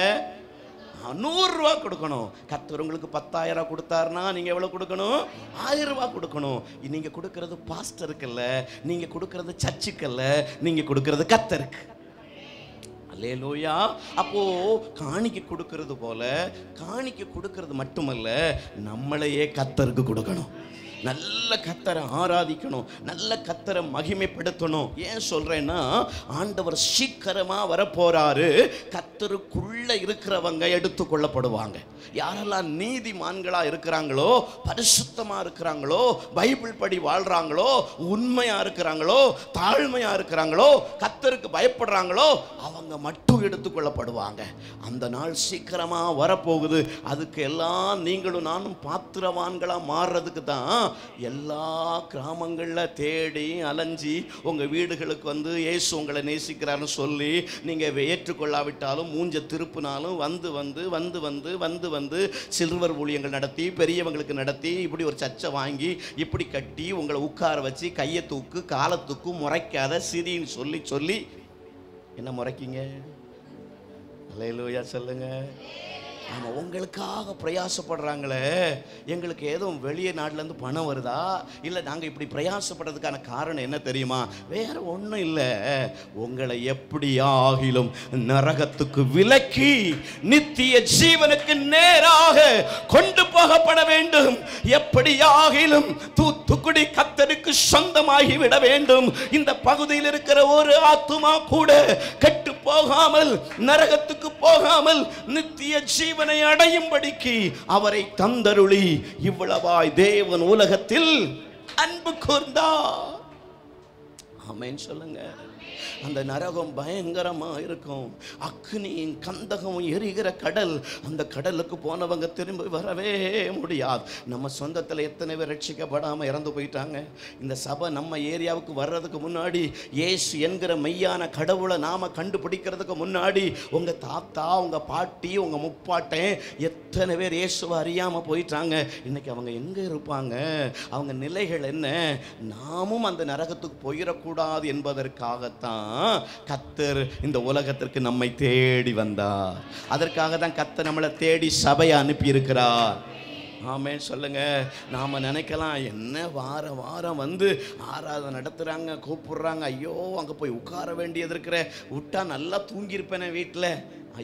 100 ரூபா கொடுக்கணும். கர்த்தர் உங்களுக்கு 10,000 கொடுத்தாருன்னா நீங்க எவ்வளவு கொடுக்கணும்? 1000 ரூபாய் கொடுக்கணும். நீங்க கொடுக்கிறது பாஸ்டருக்குல்ல, நீங்க கொடுக்கிறது சர்ச்சுக்கல்ல, நீங்க கொடுக்கிறது கர்த்தருக்கு. அல்லேலூயா. அப்போ காணிக்கை கொடுக்கிறது போல, காணிக்கை கொடுக்கிறது மட்டுமல்ல, நம்மளையே கர்த்தருக்கு கொடுக்கணும். நல்ல கர்த்தரை ஆராதிக்கணும், நல்ல கர்த்தரை மகிமைப்படுத்தணும். ஏன் சொல்றேன்னா, ஆண்டவர் சீக்கிரமா வரப்போறாரு. கர்த்தருக்குள்ள இருக்கிறவங்க எடுத்துக்கொள்ளப்படுவாங்க. யாரெல்லாம் நீதிமான்களா இருக்கிறாங்களோ, பரிசுத்தமா இருக்கிறாங்களோ, பைபிள் படி வாழ்றாங்களோ, உண்மையா இருக்கிறாங்களோ, தாழ்மையா இருக்கிறாங்களோ, கர்த்தருக்கு பயப்படுறாங்களோ, அவங்க மட்டும் எடுத்துக்கொள்ளப்படுவாங்க. அந்த நாள் சீக்கிரமா வரப்போகுது. அதுக்கு எல்லாம் நீங்களும் நானும் பாத்திரவான்களா மாறுறதுக்கு தான் எல்லா கிராமங்களில் தேடி அலைஞ்சி உங்கள் வீடுகளுக்கு வந்து இயேசு உங்களை நேசிக்கிறாருன்னு சொல்லி நீங்கள் ஏற்றுக்கொள்ளாவிட்டாலும் மூஞ்ச திருப்பினாலும் வந்து வந்து வந்து வந்து வந்து வந்து சில்வர் ஊழியங்கள் நடத்தி, பெரியவங்களுக்கு நடத்தி, இப்படி ஒரு சர்ச்சை வாங்கி இப்படி கட்டி உங்களை உட்கார வச்சு கையை தூக்கு காலை தூக்கு, முறைக்காத சிரின்னு சொல்லி சொல்லி என்ன முறைக்கிங்க? அல்லேலூயா சொல்லுங்க. ஆமாம், உங்களுக்காக பிரயாசப்படுறாங்களே. எங்களுக்கு எதுவும் வெளியே நாட்டிலேருந்து பணம் வருதா? இல்லை நாங்கள் இப்படி பிரயாசப்படுறதுக்கான காரணம் என்ன தெரியுமா? வேற ஒன்றும் இல்லை. உங்களை எப்படி ஆகிலும் நரகத்துக்கு விலக்கி நித்திய ஜீவனுக்கு நேராக கொண்டு போகப்பட வேண்டும். எப்படி ஆகிலும் தூத்துக்குடி கர்த்தருக்கு சொந்தமாகி விட வேண்டும். இந்த பகுதியில் இருக்கிற ஒரு ஆத்துமா கூட கெட்டு போகாமல், நரகத்துக்கு போகாமல், நித்திய ஜீவனை அடையும்படிக்கு அவரை தந்தருளி இவ்வளவாய் தேவன் உலகத்தில் அன்பு கூர்ந்தார். ஆமென் சொல்லுங்க. அந்த நரகம் பயங்கரமா இருக்கும். அக்னியின் கந்தகம் எரிகிற கடல். அந்த கடலுக்கு போனவங்க திரும்பி வரவே முடியாது. நம்ம சொந்தத்தில் எத்தனை பேர் ரட்சிக்கப்படாமல் இறந்து போயிட்டாங்க. இந்த சபை நம்ம ஏரியாவுக்கு வர்றதுக்கு முன்னாடி, இயேசு என்கிற மெய்யான கடவுளை நாம கண்டுபிடிக்கிறதுக்கு முன்னாடி, உங்க தாத்தா, உங்க பாட்டி, உங்க முப்பாட்டன் எத்தனை பேர் இயேசுவை அறியாம போயிட்டாங்க. இன்னைக்கு அவங்க எங்க இருப்பாங்க? அவங்க நிலைகள் என்ன? நாமும் அந்த நரகத்துக்கு போயிடக்கூடாது என்பதற்காகத்தான் கர்த்தர் இந்த உலகத்திற்கு நம்மை தேடி வந்தார். அதற்காக தான் கர்த்தர் நம்மளை தேடி சபையை அனுப்பி இருக்கிறார். ஆமென் சொல்லுங்க. நாம நினைக்கலாம், என்ன வாரம் வாரம் வந்து ஆராதனை நடத்துறாங்க, கூப்பிடுறாங்க, ஐயோ அங்க போய் உட்கார வேண்டியது இருக்கிற, விட்டா நல்லா தூங்கியிருப்பேனே வீட்டில்,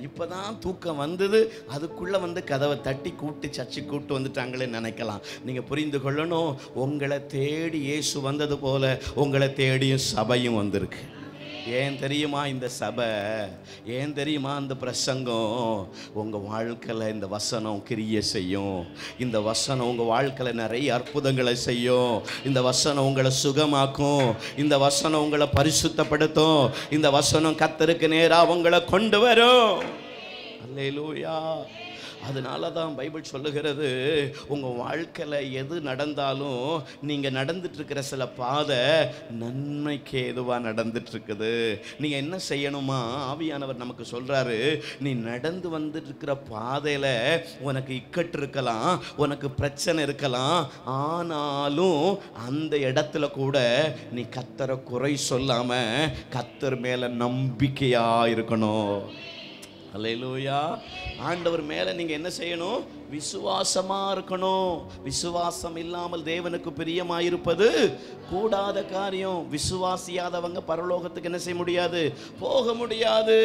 இப்போதான் தூக்கம் வந்தது, அதுக்குள்ளே வந்து கதவை தட்டி கூட்டி சர்ச்சை கூட்டு வந்துட்டாங்களே நினைக்கலாம். நீங்கள் புரிந்து கொள்ளணும், உங்களை தேடி இயேசு வந்தது போல உங்களை தேடியும் சபையும் வந்திருக்கு. ஏன் தெரியுமா இந்த சபை, ஏன் தெரியுமா இந்த பிரசங்கம்? உங்கள் வாழ்க்கையில் இந்த வசனம் கிரியை செய்யும். இந்த வசனம் உங்கள் வாழ்க்கையில் நிறைய அற்புதங்களை செய்யும். இந்த வசனம் உங்களை சுகமாக்கும். இந்த வசனம் உங்களை பரிசுத்தப்படுத்தும். இந்த வசனம் கர்த்தருக்கு நேராக உங்களை கொண்டு வரும். அல்லேலூயா. அதனால தான் பைபிள் சொல்லுகிறது, உங்கள் வாழ்க்கையில் எது நடந்தாலும் நீங்கள் நடந்துட்டுருக்கிற சில பாதை நன்மைக்கு எதுவாக நடந்துட்டுருக்குது. நீங்கள் என்ன செய்யணுமா? ஆவியானவர் நமக்கு சொல்கிறாரு, நீ நடந்து வந்துட்டுருக்கிற பாதையில் உனக்கு இக்கட்டு இருக்கலாம், உனக்கு பிரச்சனை இருக்கலாம், ஆனாலும் அந்த இடத்துல கூட நீ கர்த்தரை குறை சொல்லாமல் கர்த்தர் மேலே நம்பிக்கையாக இருக்கணும். அல்லேலூயா. ஆண்டவர் மேலே நீங்கள் என்ன செய்யணும்? விசுவாசமாக இருக்கணும். விசுவாசம் இல்லாமல் தேவனுக்கு பிரியமாயிருப்பது கூடாத காரியம். விசுவாசியாதவங்க பரலோகத்துக்கு என்ன செய்ய முடியாது? போக முடியாது.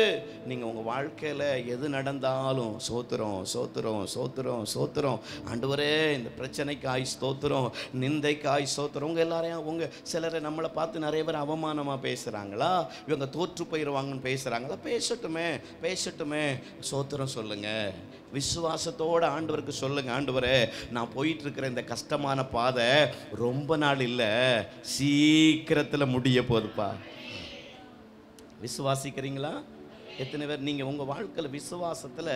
நீங்கள் உங்கள் வாழ்க்கையில் எது நடந்தாலும் சோத்திரம் சோத்திரம் சோத்திரம் சோத்திரம். ஆண்டவரே இந்த பிரச்சனைக்காய் ஸ்தோத்திரம், நிந்தைக்காய் ஸ்தோத்திரம். உங்கள் எல்லாரையும் சிலரை நம்மளை பார்த்து நிறைய பேர் அவமானமாக பேசுகிறாங்களா, இவங்க தோற்று போயிடுவாங்கன்னு பேசுகிறாங்களா? பேசட்டுமே பேசட்டுமே, சோத்திரம் சொல்லுங்கள். விசுவாசத்தோடு ஆண்டவருக்கு சொல்லுங்க, ஆண்டவரே நான் போயிட்டு இருக்கிற இந்த கஷ்டமான பாதை ரொம்ப நாள் இல்லை, சீக்கிரத்தில் முடிய போகுதுப்பா. விசுவாசிக்கிறீங்களா? எத்தனை பேர் நீங்கள் உங்கள் வாழ்க்கையில் விசுவாசத்தில்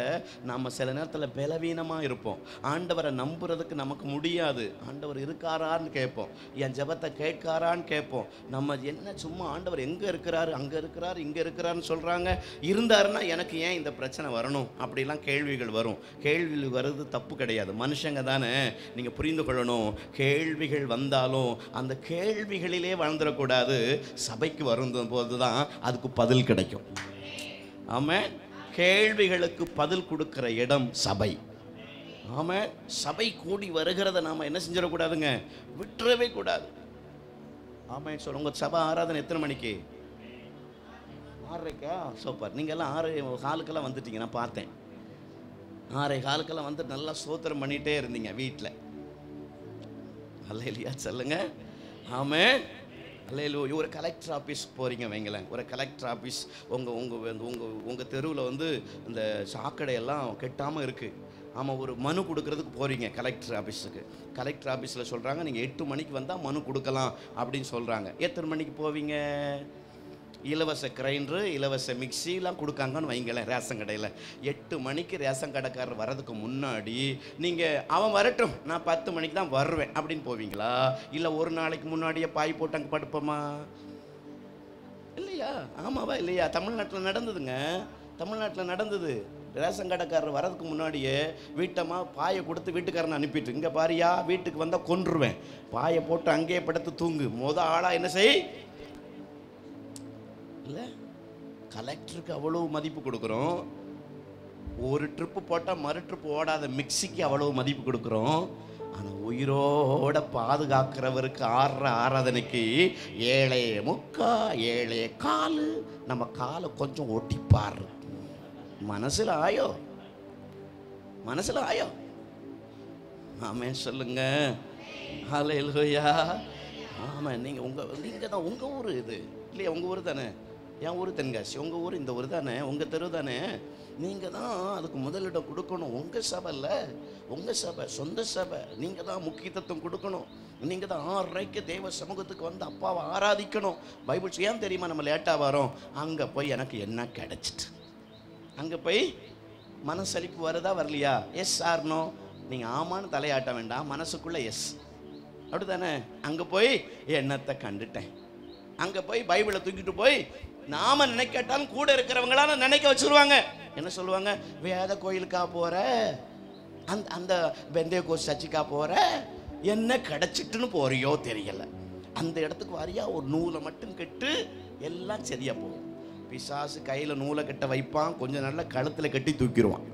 நாம் சில நேரத்தில் பலவீனமாக இருப்போம். ஆண்டவரை நம்புறதுக்கு நமக்கு முடியாது. ஆண்டவர் இருக்காரான்னு கேட்போம், என் ஜெபத்தை கேட்காரான்னு கேட்போம். நம்ம என்ன சும்மா ஆண்டவர் எங்கே இருக்கிறாரு, அங்கே இருக்கிறாரு, இங்கே இருக்கிறாருன்னு சொல்கிறாங்க, இருந்தாருன்னா எனக்கு ஏன் இந்த பிரச்சனை வரணும் அப்படிலாம் கேள்விகள் வரும். கேள்விகள் வருது தப்பு கிடையாது, மனுஷங்க தானே. நீங்கள் புரிந்து கொள்ளணும், கேள்விகள் வந்தாலும் அந்த கேள்விகளிலே வாழ்ந்துடக்கூடாது. சபைக்கு வரும்போது தான் அதுக்கு பதில் கிடைக்கும். ஆமாம், கேள்விகளுக்கு பதில் கொடுக்கிற இடம் சபை. ஆமாம், சபை கூடி வருகிறத நாம் என்ன செஞ்சிடக்கூடாதுங்க, விட்டுறவே கூடாது. ஆமாம், சொல்ல உங்கள் சபை ஆராதனை எத்தனை மணிக்கு? 6:30. சூப்பர். நீங்கள்லாம் 6:15 வந்துட்டீங்க. நான் பார்த்தேன் 6:15 வந்து நல்லா சோத்திரம் பண்ணிகிட்டே இருந்தீங்க வீட்டில். அல்லேலூயா சொல்லுங்க. ஆமாம், அல்லேலூயா. ஒரு கலெக்டர் ஆஃபீஸ் போகிறீங்க வைங்களேன், ஒரு கலெக்டர் ஆஃபீஸ் உங்கள் தெருவில் வந்து இந்த சாக்கடையெல்லாம் கெட்டாமல் இருக்குது. ஆமாம், ஒரு மனு கொடுக்கறதுக்கு போகிறீங்க கலெக்டர் ஆஃபீஸுக்கு. கலெக்டர் ஆஃபீஸில் சொல்கிறாங்க நீங்கள் 8 மணிக்கு வந்தால் மனு கொடுக்கலாம் அப்படின்னு சொல்கிறாங்க. எத்தனை மணிக்கு போவீங்க? இலவச கிரைண்டரு, இலவச மிக்சிலாம் கொடுக்காங்கன்னு வைங்களேன் ரேஷன் கடையில். 8 மணிக்கு ரேஷன் கடைக்காரர் வர்றதுக்கு முன்னாடி நீங்கள் அவன் வரட்டும் நான் 10 மணிக்கு தான் வருவேன் அப்படின்னு போவீங்களா? இல்லை ஒரு நாளைக்கு முன்னாடியே பாய் போட்டு அங்கே படுப்போமா? இல்லையா? ஆமாவா இல்லையா? தமிழ்நாட்டில் நடந்ததுங்க, தமிழ்நாட்டில் நடந்தது. ரேஷன் கடைக்காரர் வரதுக்கு முன்னாடியே வீட்டம்மா பாயை கொடுத்து வீட்டுக்காரனை அனுப்பிட்டு, இங்கே பாரியா வீட்டுக்கு வந்தால் கொன்றுவேன், பாயை போட்டு அங்கேயே படுத்து தூங்கு, ஆளாக என்ன செய். இல்லை, கலெக்டருக்கு அவ்வளோ மதிப்பு கொடுக்குறோம். ஒரு ட்ரிப்பு போட்டால் மறு ட்ரிப்பு ஓடாத மிக்சிக்கு அவ்வளோ மதிப்பு கொடுக்குறோம். ஆனால் உயிரோட பாதுகாக்கிறவருக்கு ஆடுற ஆராதனைக்கு 7:45 7:15 நம்ம காலை கொஞ்சம் ஒட்டிப்பார். மனசில் ஆயோ, மனசில் ஆயோ. ஆமென் சொல்லுங்க. ஹல்லேலூயா. ஆமாம், நீங்கள் தான் உங்கள் ஊர் இது இல்லையா? உங்கள் ஊர் தானே? என் ஊர் தென்காசி, உங்கள் ஊர் இந்த ஊர் தானே, உங்கள் தெரு தானே. நீங்கள் தான் அதுக்கு முதலிடம் கொடுக்கணும். உங்கள் சபை இல்லை, உங்கள் சபை, சொந்த சபை. நீங்கள் தான் முக்கியத்துவம் கொடுக்கணும். நீங்கள் தான் 6:30 தேவ சமூகத்துக்கு வந்து அப்பாவை ஆராதிக்கணும். பைபிள் ஏன் தெரியுமா நம்ம லேட்டாக வரோம்? அங்கே போய் எனக்கு என்ன கிடைச்சிட்டு, அங்கே போய் மனசளிப்பு வருதா வரலையா? எஸ் ஆர்னோ. நீங்கள் ஆமான்னு தலையாட்ட வேண்டாம், மனசுக்குள்ளே எஸ், அப்படி தானே? அங்கே போய் எண்ணத்தை கண்டுட்டேன், அங்கே போய் பைபிளை தூக்கிட்டு போய் நாம நினைக்கட்டாலும் கூட இருக்கிறவங்களால நினைக்க வச்சுருவாங்க. என்ன சொல்லுவாங்க? வேத கோயிலுக்கா போகிற, அந்த பெந்தே கோஸ் சர்ச்சுக்கா போகிற, என்ன கிடைச்சிட்டுன்னு போறியோ தெரியலை. அந்த இடத்துக்கு வாரியா ஒரு நூலை மட்டும் கட்டு எல்லாம் சரியாக போகும். பிசாசு கையில் நூலை கட்ட வைப்பான், கொஞ்சம் நல்லா கழுத்தில் கட்டி தூக்கிடுவான்.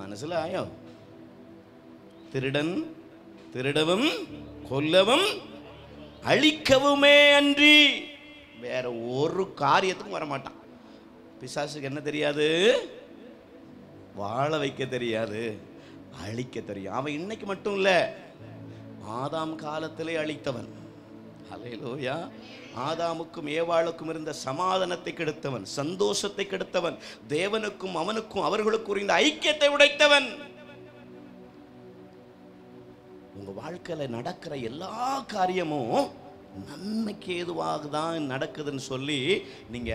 மனசில் ஆயோ. திருடன் திருடவும் கொல்லவும் அழிக்கவுமே அன்றி வேற ஒரு காரியத்துக்கும் வரமாட்டான். பிசாசுக்கு என்ன தெரியாது? வாழ வைக்க தெரியாது, அழிக்க தெரியும். அவன் இன்னைக்கு மட்டும் இல்லை, ஆதாம் காலத்திலே அழித்தவன். ஹல்லேலூயா. ஆதாமுக்கும் ஏவாளுக்கும் இருந்த சமாதானத்தை கெடுத்தவன், சந்தோஷத்தை கெடுத்தவன், தேவனுக்கும் அவனுக்கும் அவர்களுக்கு இருந்த ஐக்கியத்தை உடைத்தவன். உங்க வாழ்க்கையில நடக்கிற எல்லா காரியமும் நன்மைக்கு ஏதுவாக தான் நடக்குதுன்னு சொல்லி நீங்க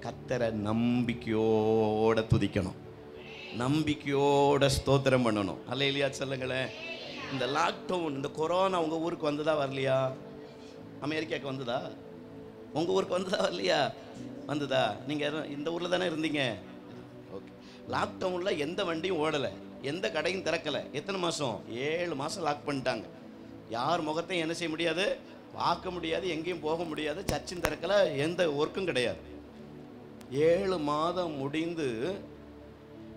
கர்த்தரை நம்பிக்கையோட துதிக்கணும், நம்பிக்கையோட ஸ்தோத்திரம் பண்ணணும். அல்லேலூயா சொல்லுங்களேன். இந்த லாக்டவுன், இந்த கொரோனா உங்க ஊருக்கு வந்ததா வரலையா? அமெரிக்காவுக்கு வந்ததா? உங்க ஊருக்கு வந்ததா வரலையா? வந்ததா? நீங்க இந்த ஊர்ல தானே இருந்தீங்க. ஓகே. லாக்டவுன்ல எந்த வண்டியும் ஓடலை, எந்த கடையும் திறக்கலை. எத்தனை மாதம்? 7 மாதம் லாக் பண்ணிட்டாங்க. யார் முகத்தையும் என்ன செய்ய முடியாது, பார்க்க முடியாது, எங்கேயும் போக முடியாது, சர்ச்சும் திறக்கலை, எந்த ஒர்க்கும் கிடையாது. 7 மாதம் முடிந்து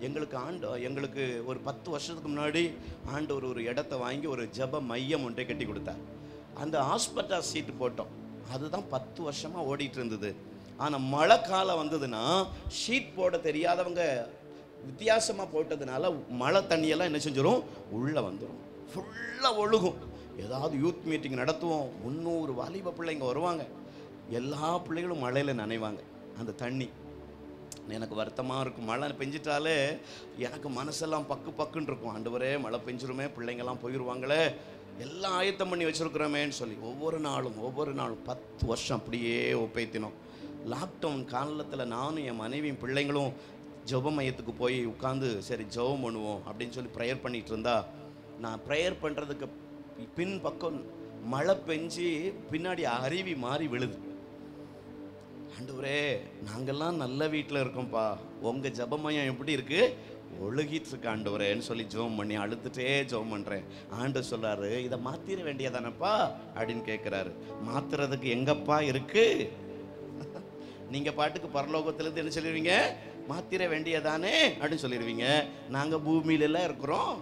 எங்களுக்கு ஒரு 10 வருஷத்துக்கு முன்னாடி ஆண்டவர் ஒரு இடத்த வாங்கி ஒரு ஜெப மையம் ஒன்றை கட்டி கொடுத்தார். அந்த ஹாஸ்பிட்டல் சீட்டு போட்டோம். அதுதான் 10 வருஷமாக ஓடிட்டு இருந்தது. ஆனால் மழை காலம் வந்ததுன்னா ஷீட் போட தெரியாதவங்க வித்தியாசமாக போட்டதுனால மழை தண்ணியெல்லாம் என்ன செஞ்சிடும், உள்ளே வந்துடும், ஃபுல்லாக ஒழுகும். ஏதாவது யூத் மீட்டிங் நடத்துவோம், 300 வாலிப பிள்ளைங்க வருவாங்க, எல்லா பிள்ளைகளும் மழையில் நனைவாங்க. அந்த தண்ணி எனக்கு வருத்தமாக இருக்கும். மழை பெஞ்சிட்டாலே எனக்கு மனசெல்லாம் பக்கு பக்குன்னு இருக்கும். ஆண்டவரே மழை பெஞ்சிருமே, பிள்ளைங்கள்லாம் போயிடுவாங்களே, எல்லாம் ஆயத்தம் பண்ணி வச்சுருக்குறோமேன்னு சொல்லி ஒவ்வொரு நாளும் 10 வருஷம் அப்படியே ஒப்பேத்தினோம். லாக்டவுன் காலத்தில் நானும் என் மனைவியும் பிள்ளைங்களும் ஜெப மையத்துக்கு போய் உட்காந்து சரி ஜெபம் பண்ணுவோம் அப்படின்னு சொல்லி ப்ரேயர் பண்ணிகிட்டு இருந்தா, நான் ப்ரேயர் பண்ணுறதுக்கு பின் பக்கம் மழை பெஞ்சு பின்னாடி அருவி மாறி விழுது. ஆண்டவரே நாங்கள்லாம் நல்ல வீட்டில் இருக்கோம்ப்பா, உங்கள் ஜெப மையம் எப்படி இருக்குது, ஒழுகிட்டு இருக்கு ஆண்டவரேன்னு சொல்லி ஜெபம் பண்ணி அழுதுட்டே ஜெபம் பண்ணுறேன். ஆண்டவர் சொல்கிறாரு, இதை மாற்றிட வேண்டியதானப்பா அப்படின்னு கேட்குறாரு. மாற்றுறதுக்கு எங்கப்பா இருக்கு? நீங்கள் பாட்டுக்கு பரலோகத்திலேருந்து என்ன சொல்லிடுவீங்க, மாற்றிட வேண்டியதானே அப்படின்னு சொல்லிடுவீங்க. நாங்கள் பூமியிலெல்லாம் இருக்கிறோம்.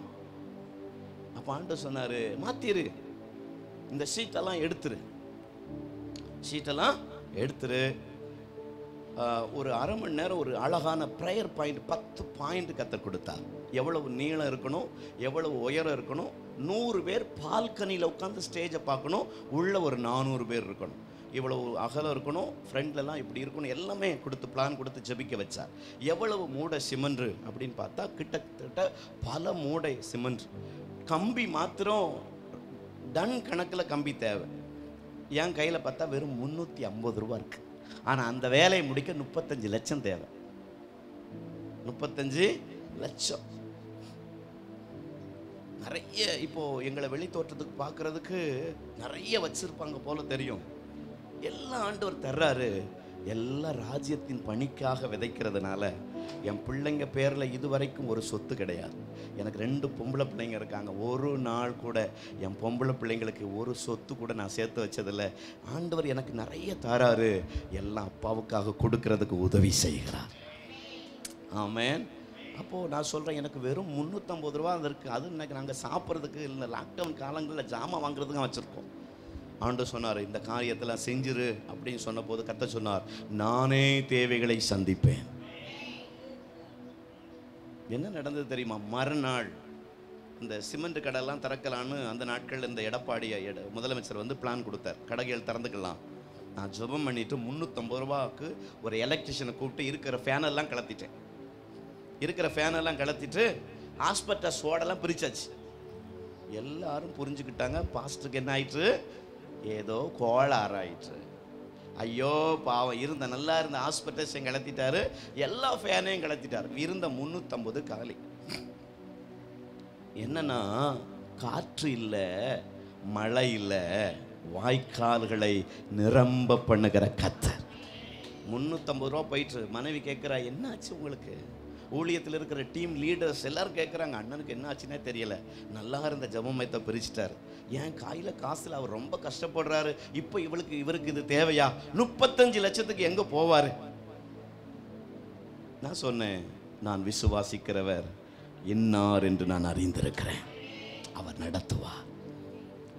அப்போ ஆண்டவர் சொன்னார், மாற்றிரு, இந்த ஷீட்டெல்லாம் எடுத்துரு, ஷீட்டெல்லாம் எடுத்துரு. ஒரு அரை மணி நேரம் ஒரு அழகான ப்ரேயர் பாயிண்ட் 10 பாயிண்ட் கற்றுக் கொடுத்தார். எவ்வளவு நீளம் இருக்கணும், எவ்வளவு உயரம் இருக்கணும், 100 பேர் பால்கனியில் உட்காந்து ஸ்டேஜை பார்க்கணும், உள்ள ஒரு 400 பேர் இருக்கணும், இவ்வளவு அகலம் இருக்கணும், ஃப்ரண்ட்லலாம் இப்படி இருக்கணும், எல்லாமே கொடுத்து பிளான் கொடுத்து ஜெபிக்க வச்சார். எவ்வளவு மூடை சிமெண்ட் அப்படின்னு பார்த்தா கிட்டத்தட்ட பல மூடை சிமெண்ட். கம்பி மாத்திரம் டன் கணக்கில் கம்பி தேவை. என் கையில் பார்த்தா வெறும் 350 ரூபா இருக்குது. ஆனால் அந்த வேலையை முடிக்க 35 லட்சம் தேவை. 35 லட்சம். நிறைய இப்போது எங்களை வெளி தோற்றத்துக்கு பார்க்குறதுக்கு நிறைய வச்சுருப்பாங்க போல தெரியும். எல்லாம் ஆண்டவர் தர்றாரு. எல்லாம் ராஜ்யத்தின் பணிக்காக விதைக்கிறதுனால என் பிள்ளைங்க பேரில் இதுவரைக்கும் ஒரு சொத்து கிடையாது. எனக்கு 2 பொம்பளை பிள்ளைங்க இருக்காங்க. ஒரு நாள் கூட என் பொம்பளை பிள்ளைங்களுக்கு ஒரு சொத்து கூட நான் சேர்த்து வச்சதில்லை. ஆண்டவர் எனக்கு நிறைய தராரு. எல்லாம் அப்பாவுக்காக கொடுக்கறதுக்கு உதவி செய்கிறார். ஆமென். அப்போது நான் சொல்கிறேன், எனக்கு வெறும் 350 ரூபா இருக்குது. அது இன்னைக்கு நாங்கள் சாப்பிட்றதுக்கு இல்லை, லாக்டவுன் காலங்களில் ஜாமான் வாங்குறதுக்கு வச்சுருக்கோம். ஆண்டவர் சொன்னார், இந்த காரியத்தெல்லாம் செஞ்சிரு அப்படின்னு சொன்ன போது கர்த்தர் சொன்னார், நானே தேவைகளை சந்திப்பேன். என்ன நடந்தது தெரியுமா? மறுநாள் இந்த சிமெண்ட் கடையெல்லாம் திறக்கலான்னு அந்த நாட்கள் இந்த எடப்பாடி முதலமைச்சர் வந்து பிளான் கொடுத்தார், கடைகள் திறந்துக்கலாம். நான் ஜெபம் பண்ணிவிட்டு 350 ரூபாய்க்கு ஒரு எலக்ட்ரிஷியனை கூப்பிட்டு இருக்கிற ஃபேனெல்லாம் கலத்திட்டேன். இருக்கிற ஃபேனெல்லாம் கலத்திட்டு ஹாஸ்பிட்டல் சோடெல்லாம் பிரிச்சாச்சு. எல்லாரும் புரிஞ்சுக்கிட்டாங்க, பாஸ்டருக்கு என்ன ஆயிற்று, ஏதோ கோளாறு ஆயிற்று. ஐயோ பாவம், இருந்த நல்லா இருந்த ஹாஸ்பிட்டல்ஸையும் கலத்திட்டாரு, எல்லா ஃபேனையும் கலத்திட்டாரு. இருந்த 350 காலி. என்னன்னா, காற்று இல்லை, மழை இல்லை, வாய்க்கால்களை நிரம்ப பண்ணுகிற கர்த்தர். 350 ரூபா போயிட்டு மனைவி கேட்குறா, என்ன ஆச்சு உங்களுக்கு? ஊழியத்தில் இருக்கிற டீம் லீடர்ஸ் எல்லாரும் கேட்குறாங்க, அண்ணனுக்கு என்ன ஆச்சுன்னே தெரியல, நல்லா இருந்த ஜெபமயத்தை பிரிச்சுட்டார். ஏன் கையில் காசில் அவர் ரொம்ப கஷ்டப்படுறாரு, இப்போ இவருக்கு இது தேவையா? 35 லட்சத்துக்கு எங்கே போவார்? நான் சொன்னேன், நான் விசுவாசிக்கிறவர் இன்னார் என்று நான் அறிந்திருக்கிறேன், அவர் நடத்துவார்.